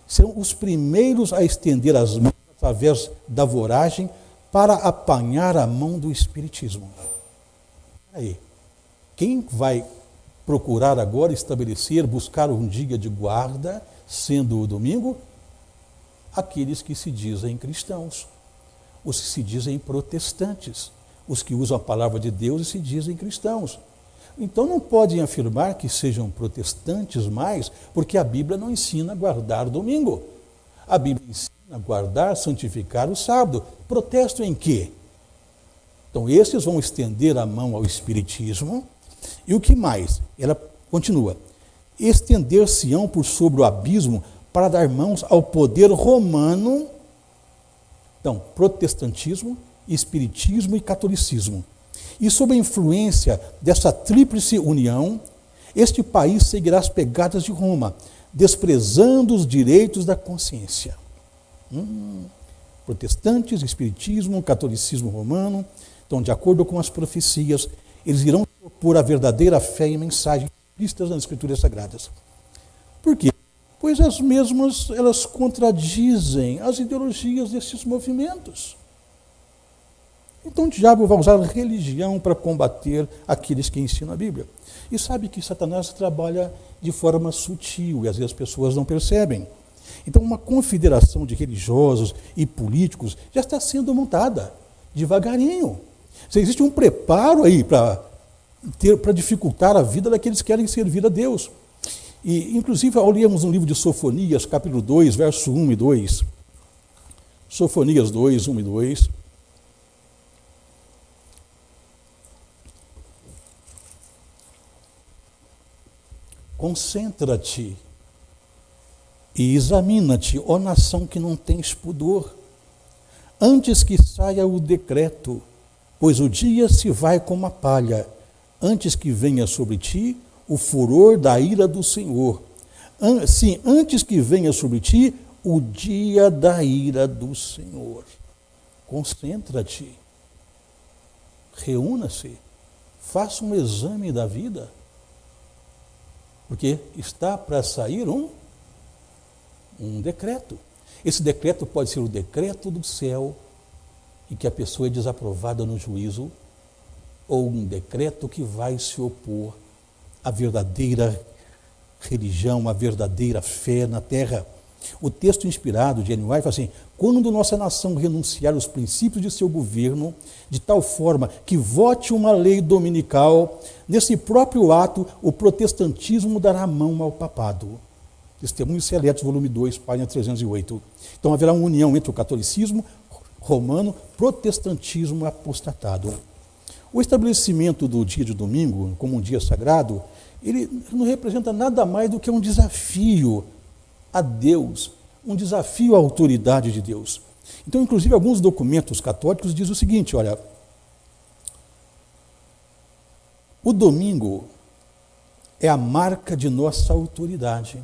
serão os primeiros a estender as mãos através da voragem para apanhar a mão do espiritismo. Aí, quem vai procurar agora estabelecer, buscar um dia de guarda, sendo o domingo? Aqueles que se dizem cristãos, os que se dizem protestantes, os que usam a palavra de Deus e se dizem cristãos. Então não podem afirmar que sejam protestantes mais, porque a Bíblia não ensina a guardar o domingo. A Bíblia ensina a guardar, santificar o sábado. Protesto em quê? Então esses vão estender a mão ao espiritismo. E o que mais? Ela continua. Estender-se-ão por sobre o abismo para dar mãos ao poder romano. Então, protestantismo, espiritismo e catolicismo. E sob a influência dessa tríplice união, este país seguirá as pegadas de Roma, desprezando os direitos da consciência. Protestantes, Espiritismo, Catolicismo Romano. Então, de acordo com as profecias, eles irão opor a verdadeira fé e mensagens vistas nas Escrituras Sagradas. Por quê? Pois as mesmas, elas contradizem as ideologias desses movimentos. Então o diabo vai usar a religião para combater aqueles que ensinam a Bíblia. E sabe que Satanás trabalha de forma sutil e às vezes as pessoas não percebem. Então uma confederação de religiosos e políticos já está sendo montada, devagarinho. Existe um preparo aí para dificultar a vida daqueles que querem servir a Deus. E, inclusive, ao lermos um livro de Sofonias, capítulo 2, verso 1 e 2, Sofonias 2, 1 e 2, concentra-te e examina-te, ó nação que não tens pudor, antes que saia o decreto, pois o dia se vai como a palha, antes que venha sobre ti o furor da ira do Senhor. Sim, antes que venha sobre ti o dia da ira do Senhor. Concentra-te, reúna-se, faça um exame da vida, porque está para sair um decreto. Esse decreto pode ser o decreto do céu, e que a pessoa é desaprovada no juízo, ou um decreto que vai se opor à verdadeira religião, à verdadeira fé na terra. O texto inspirado de Ellen White fala assim: quando nossa nação renunciar aos princípios de seu governo, de tal forma que vote uma lei dominical, nesse próprio ato o protestantismo dará a mão ao papado. Testemunhos Seletos, volume 2, página 308. Então haverá uma união entre o catolicismo romano, protestantismo apostatado. O estabelecimento do dia de domingo como um dia sagrado, ele não representa nada mais do que um desafio a Deus, um desafio à autoridade de Deus. Então, inclusive, alguns documentos católicos dizem o seguinte: olha, o domingo é a marca de nossa autoridade.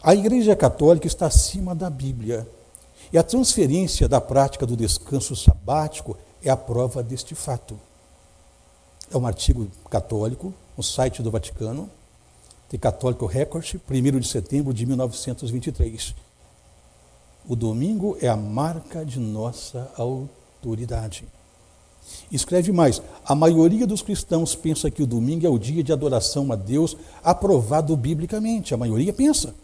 A Igreja Católica está acima da Bíblia. E a transferência da prática do descanso sabático é a prova deste fato. É um artigo católico, no site do Vaticano, The Catholic Record, 1º de setembro de 1923. O domingo é a marca de nossa autoridade. Escreve mais: a maioria dos cristãos pensa que o domingo é o dia de adoração a Deus aprovado biblicamente. A maioria pensa.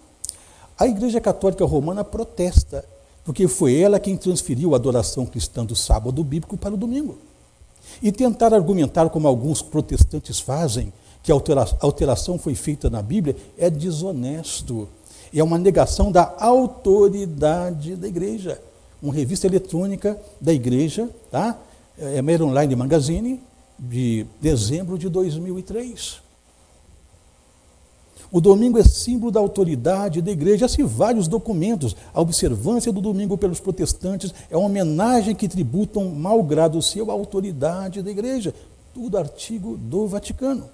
A Igreja Católica Romana protesta, porque foi ela quem transferiu a adoração cristã do sábado bíblico para o domingo. E tentar argumentar, como alguns protestantes fazem, que a alteração foi feita na Bíblia, é desonesto. É uma negação da autoridade da Igreja. Uma revista eletrônica da Igreja, tá? É Mail Online Magazine, de dezembro de 2003. O domingo é símbolo da autoridade da Igreja. Há vários documentos. A observância do domingo pelos protestantes é uma homenagem que tributam mau grado seu à autoridade da Igreja. Tudo artigo do Vaticano.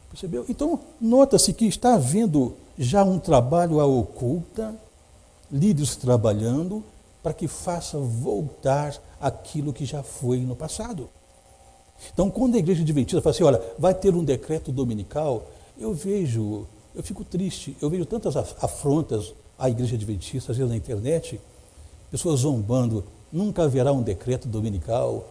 Percebeu? Então, nota-se que está havendo já um trabalho à oculta, líderes trabalhando para que faça voltar aquilo que já foi no passado. Então, quando a Igreja Adventista fala assim: olha, vai ter um decreto dominical, eu fico triste, eu vejo tantas afrontas à Igreja Adventista, às vezes na internet, pessoas zombando: nunca haverá um decreto dominical.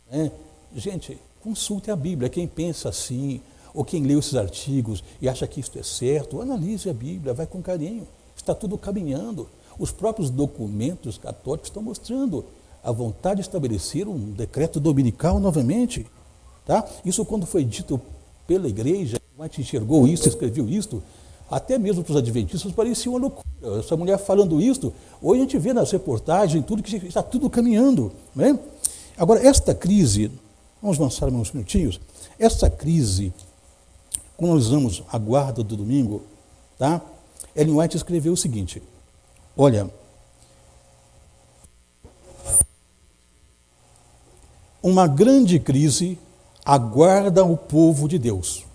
Né? Gente, consulte a Bíblia. Quem pensa assim, ou quem leu esses artigos e acha que isto é certo, analise a Bíblia, vai com carinho. Está tudo caminhando. Os próprios documentos católicos estão mostrando a vontade de estabelecer um decreto dominical novamente. Tá? Isso, quando foi dito pela Igreja, a gente enxergou isso, escreveu isto, até mesmo para os adventistas parecia uma loucura. Essa mulher falando isto, hoje a gente vê nas reportagens, tudo que está tudo caminhando. Né? Agora, esta crise, vamos avançar uns minutinhos, essa crise, quando nós usamos a guarda do domingo, tá? Ellen White escreveu o seguinte: olha, uma grande crise aguarda o povo de Deus.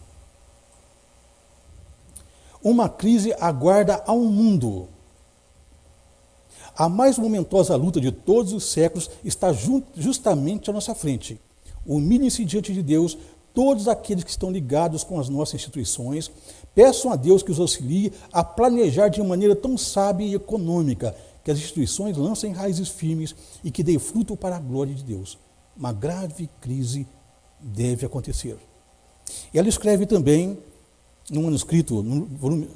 Uma crise aguarda ao mundo. A mais momentosa luta de todos os séculos está justamente à nossa frente. Humilhem-se diante de Deus todos aqueles que estão ligados com as nossas instituições. Peçam a Deus que os auxilie a planejar de maneira tão sábia e econômica que as instituições lancem raízes firmes e que dê fruto para a glória de Deus. Uma grave crise deve acontecer. E ela escreve também, no manuscrito, no volume,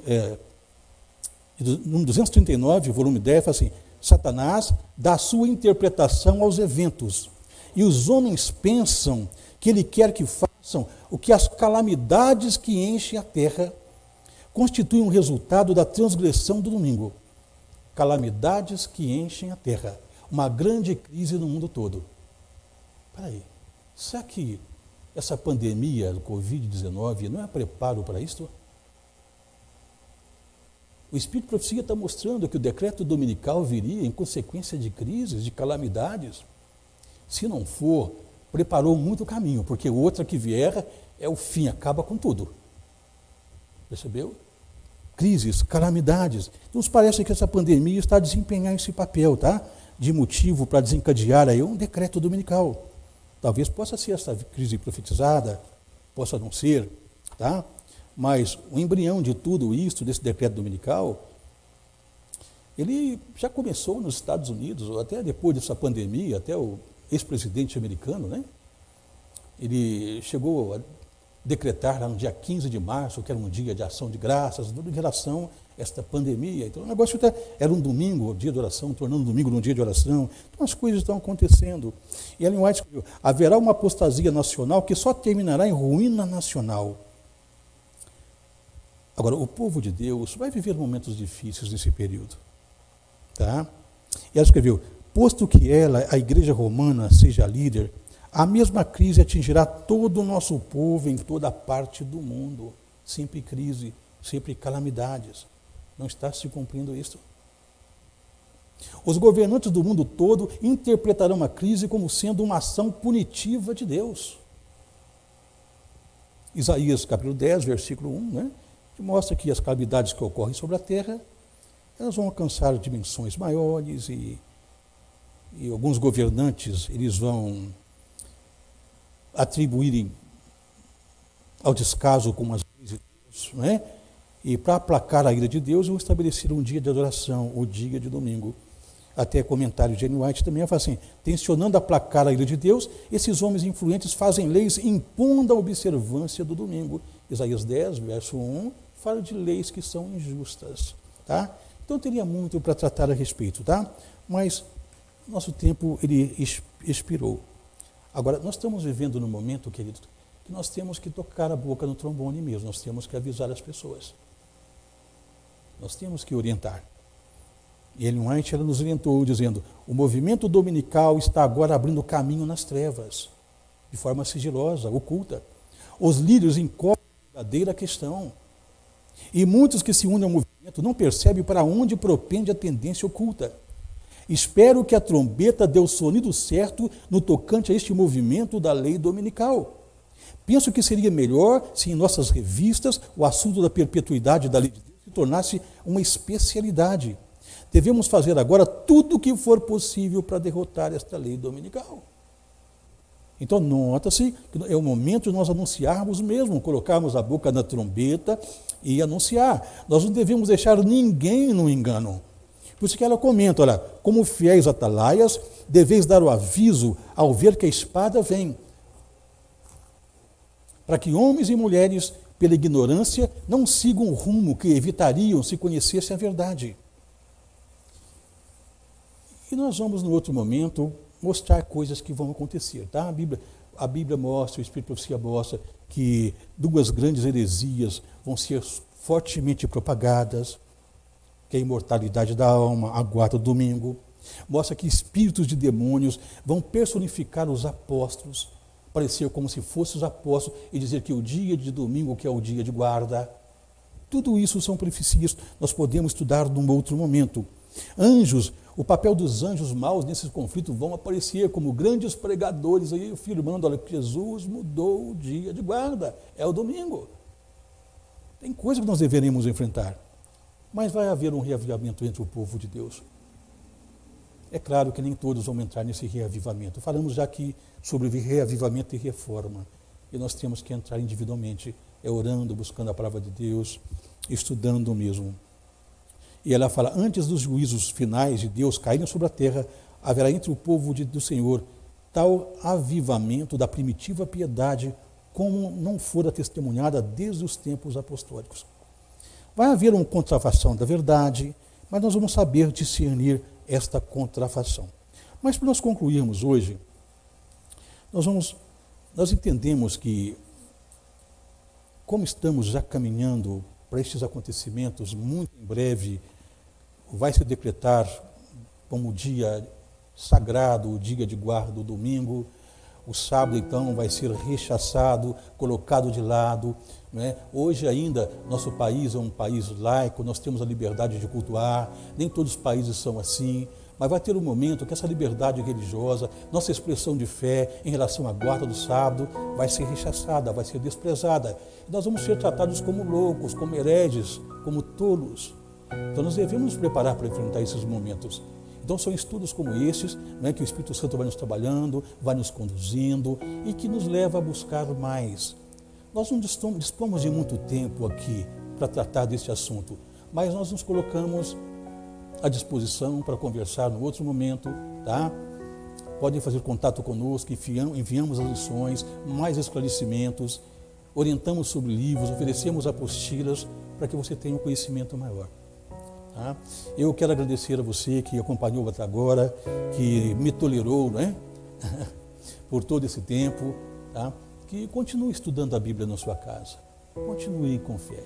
no 239, volume 10, fala assim: Satanás dá sua interpretação aos eventos, e os homens pensam que ele quer que façam o que as calamidades que enchem a terra constituem um resultado da transgressão do domingo. Calamidades que enchem a terra. Uma grande crise no mundo todo. Espera aí, será que essa pandemia do Covid-19 não é preparo para isso? O Espírito de Profecia está mostrando que o decreto dominical viria em consequência de crises, de calamidades. Se não for, preparou muito o caminho, porque outra que vier é o fim, acaba com tudo. Percebeu? Crises, calamidades. Então, nos parece que essa pandemia está a desempenhar esse papel, tá? De motivo para desencadear aí um decreto dominical. Talvez possa ser essa crise profetizada, possa não ser, tá? Mas o embrião de tudo isso, desse decreto dominical, ele já começou nos Estados Unidos, até depois dessa pandemia, até o ex-presidente americano, né? Ele chegou a decretar lá no dia 15 de março, que era um dia de ação de graças, em relação a esta pandemia. Então o negócio era um domingo, dia de oração, tornando domingo num dia de oração. Então as coisas estão acontecendo. E Ellen White escreveu: haverá uma apostasia nacional que só terminará em ruína nacional. Agora, o povo de Deus vai viver momentos difíceis nesse período. Tá? E ela escreveu: posto que ela, a igreja romana, seja líder, a mesma crise atingirá todo o nosso povo em toda parte do mundo. Sempre crise, sempre calamidades. Não está se cumprindo isso? Os governantes do mundo todo interpretarão a crise como sendo uma ação punitiva de Deus. Isaías capítulo 10, versículo 1, né, que mostra que as calamidades que ocorrem sobre a terra, elas vão alcançar dimensões maiores e alguns governantes, eles vão atribuírem ao descaso com as leis de Deus, não é? E para aplacar a ira de Deus, vão estabelecer um dia de adoração, o dia de domingo. Até comentário de Ellen White também fala assim: tensionando aplacar a ira de Deus, esses homens influentes fazem leis impondo a observância do domingo. Isaías 10, verso 1, fala de leis que são injustas. Tá? Então teria muito para tratar a respeito, tá? Mas nosso tempo ele expirou. Agora, nós estamos vivendo num momento, querido, que nós temos que tocar a boca no trombone mesmo, nós temos que avisar as pessoas. Nós temos que orientar. E Ellen White, ela nos orientou dizendo: o movimento dominical está agora abrindo caminho nas trevas, de forma sigilosa, oculta. Os líderes encobrem a verdadeira questão. E muitos que se unem ao movimento não percebem para onde propende a tendência oculta. Espero que a trombeta dê o sonido certo no tocante a este movimento da lei dominical. Penso que seria melhor se em nossas revistas o assunto da perpetuidade da lei de Deus se tornasse uma especialidade. Devemos fazer agora tudo o que for possível para derrotar esta lei dominical. Então, nota-se que é o momento de nós anunciarmos mesmo, colocarmos a boca na trombeta e anunciar. Nós não devemos deixar ninguém no engano. Por isso que ela comenta: olha, como fiéis atalaias, deveis dar o aviso ao ver que a espada vem, para que homens e mulheres, pela ignorância, não sigam o rumo que evitariam se conhecessem a verdade. E nós vamos, no outro momento, mostrar coisas que vão acontecer. Tá? A Bíblia mostra, o Espírito de Profecia mostra que duas grandes heresias vão ser fortemente propagadas, que é a imortalidade da alma, a guarda do domingo. Mostra que espíritos de demônios vão personificar os apóstolos, parecer como se fossem os apóstolos, e dizer que o dia de domingo que é o dia de guarda. Tudo isso são profecias, nós podemos estudar num outro momento. Anjos, o papel dos anjos maus nesse conflito vão aparecer como grandes pregadores, aí, afirmando: olha, que Jesus mudou o dia de guarda, é o domingo. Tem coisa que nós deveremos enfrentar. Mas vai haver um reavivamento entre o povo de Deus. É claro que nem todos vão entrar nesse reavivamento. Falamos já aqui sobre reavivamento e reforma. E nós temos que entrar individualmente, orando, buscando a palavra de Deus, estudando mesmo. E ela fala, antes dos juízos finais de Deus caírem sobre a terra, haverá entre o povo do Senhor tal avivamento da primitiva piedade como não fora testemunhada desde os tempos apostólicos. Vai haver uma contrafação da verdade, mas nós vamos saber discernir esta contrafação. Mas para nós concluirmos hoje, nós entendemos que, como estamos já caminhando para estes acontecimentos, muito em breve vai se decretar como dia sagrado, o dia de guarda, o domingo. O sábado, então, vai ser rechaçado, colocado de lado. Né? Hoje ainda, nosso país é um país laico, nós temos a liberdade de cultuar, nem todos os países são assim, mas vai ter um momento que essa liberdade religiosa, nossa expressão de fé em relação à guarda do sábado, vai ser rechaçada, vai ser desprezada. E nós vamos ser tratados como loucos, como hereges, como tolos. Então nós devemos nos preparar para enfrentar esses momentos. Então são estudos como esses, né, que o Espírito Santo vai nos trabalhando, vai nos conduzindo e que nos leva a buscar mais. Nós não dispomos de muito tempo aqui para tratar deste assunto, mas nós nos colocamos à disposição para conversar no outro momento, tá? Podem fazer contato conosco, enviamos as lições, mais esclarecimentos, orientamos sobre livros, oferecemos apostilas para que você tenha um conhecimento maior. Tá? Eu quero agradecer a você que acompanhou até agora, que me tolerou, né? por todo esse tempo, tá? Que continue estudando a Bíblia na sua casa, continue com fé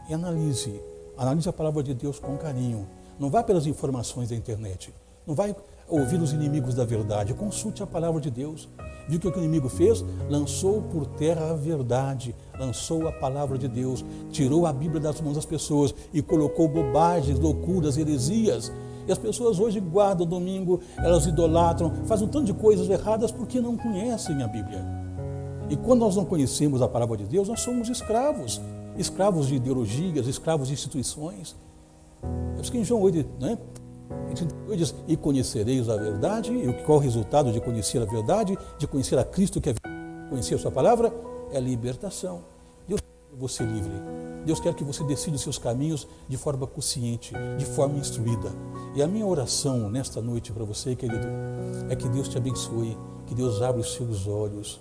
e analise a palavra de Deus com carinho. Não vá pelas informações da internet, não vai ouvir os inimigos da verdade, consulte a palavra de Deus. Viu que o que o inimigo fez? Lançou por terra a verdade, lançou a palavra de Deus, tirou a Bíblia das mãos das pessoas e colocou bobagens, loucuras, heresias. E as pessoas hoje guardam o domingo, elas idolatram, fazem um tanto de coisas erradas porque não conhecem a Bíblia. E quando nós não conhecemos a palavra de Deus, nós somos escravos, escravos de ideologias, escravos de instituições. É isso que em João 8, né? Ele diz, e conhecereis a verdade. E qual é o resultado de conhecer a verdade? De conhecer a Cristo, que é conhecer a sua palavra? É a libertação. Deus quer você livre. Deus quer que você decida os seus caminhos de forma consciente, de forma instruída. E a minha oração nesta noite para você, querido, é que Deus te abençoe, que Deus abra os seus olhos,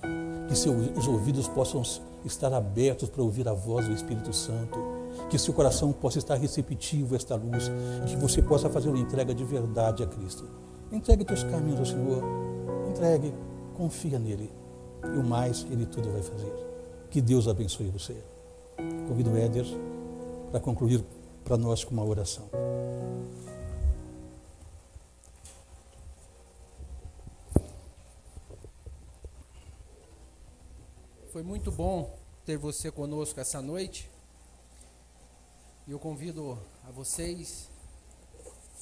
que seus ouvidos possam estar abertos para ouvir a voz do Espírito Santo, que seu coração possa estar receptivo a esta luz, e que você possa fazer uma entrega de verdade a Cristo. Entregue teus caminhos ao Senhor, entregue, confia nele, e o mais Ele tudo vai fazer. Que Deus abençoe você. Convido o Éder para concluir para nós com uma oração. Foi muito bom ter você conosco essa noite. E eu convido a vocês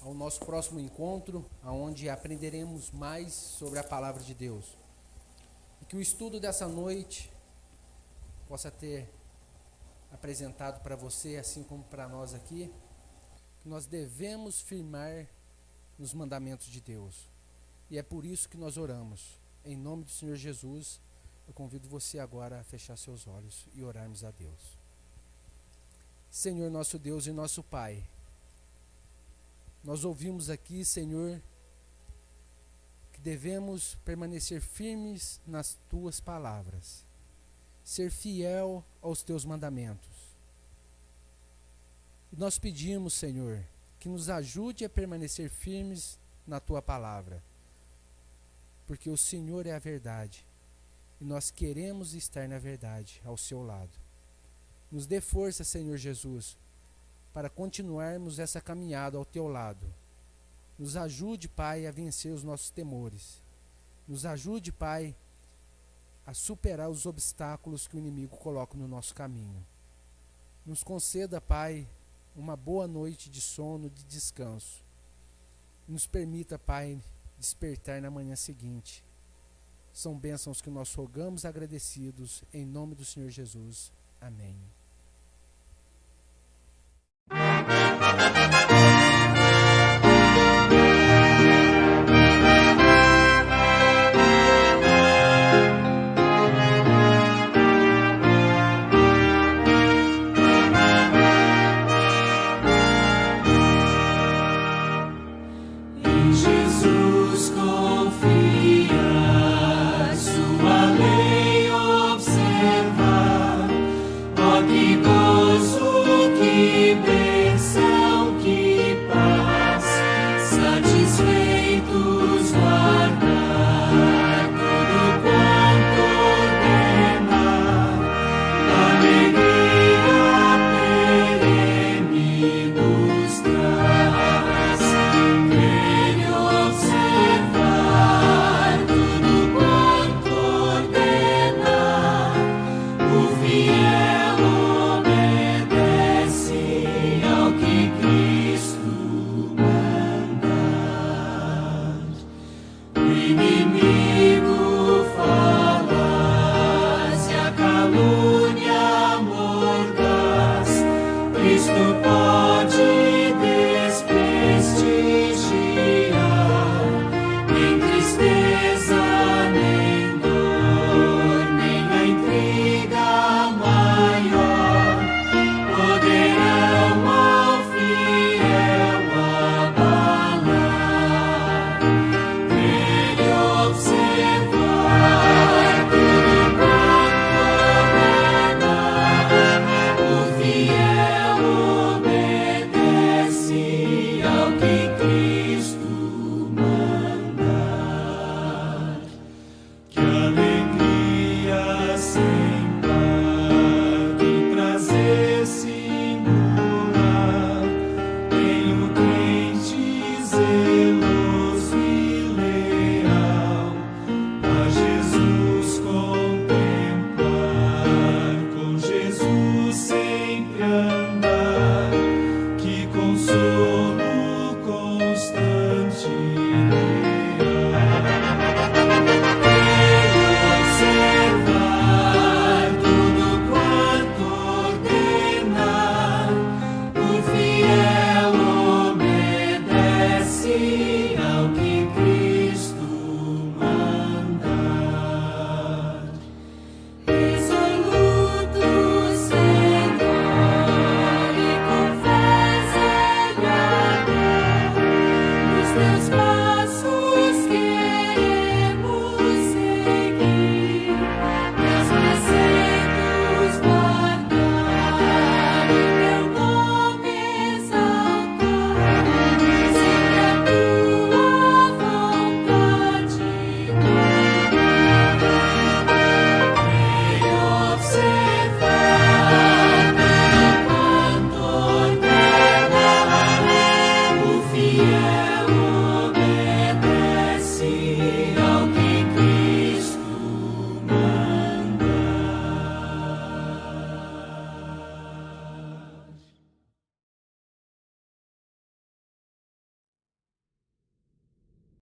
ao nosso próximo encontro, onde aprenderemos mais sobre a palavra de Deus. E que o estudo dessa noite possa ter apresentado para você, assim como para nós aqui, que nós devemos firmar nos mandamentos de Deus. E é por isso que nós oramos. Em nome do Senhor Jesus, eu convido você agora a fechar seus olhos e orarmos a Deus. Senhor nosso Deus e nosso Pai, nós ouvimos aqui, Senhor, que devemos permanecer firmes nas Tuas palavras, ser fiel aos Teus mandamentos. E nós pedimos, Senhor, que nos ajude a permanecer firmes na Tua palavra, porque o Senhor é a verdade, e nós queremos estar na verdade, ao Seu lado. Nos dê força, Senhor Jesus, para continuarmos essa caminhada ao Teu lado. Nos ajude, Pai, a vencer os nossos temores. Nos ajude, Pai, a superar os obstáculos que o inimigo coloca no nosso caminho. Nos conceda, Pai, uma boa noite de sono, de descanso. Nos permita, Pai, despertar na manhã seguinte. São bênçãos que nós rogamos agradecidos, em nome do Senhor Jesus. Amém.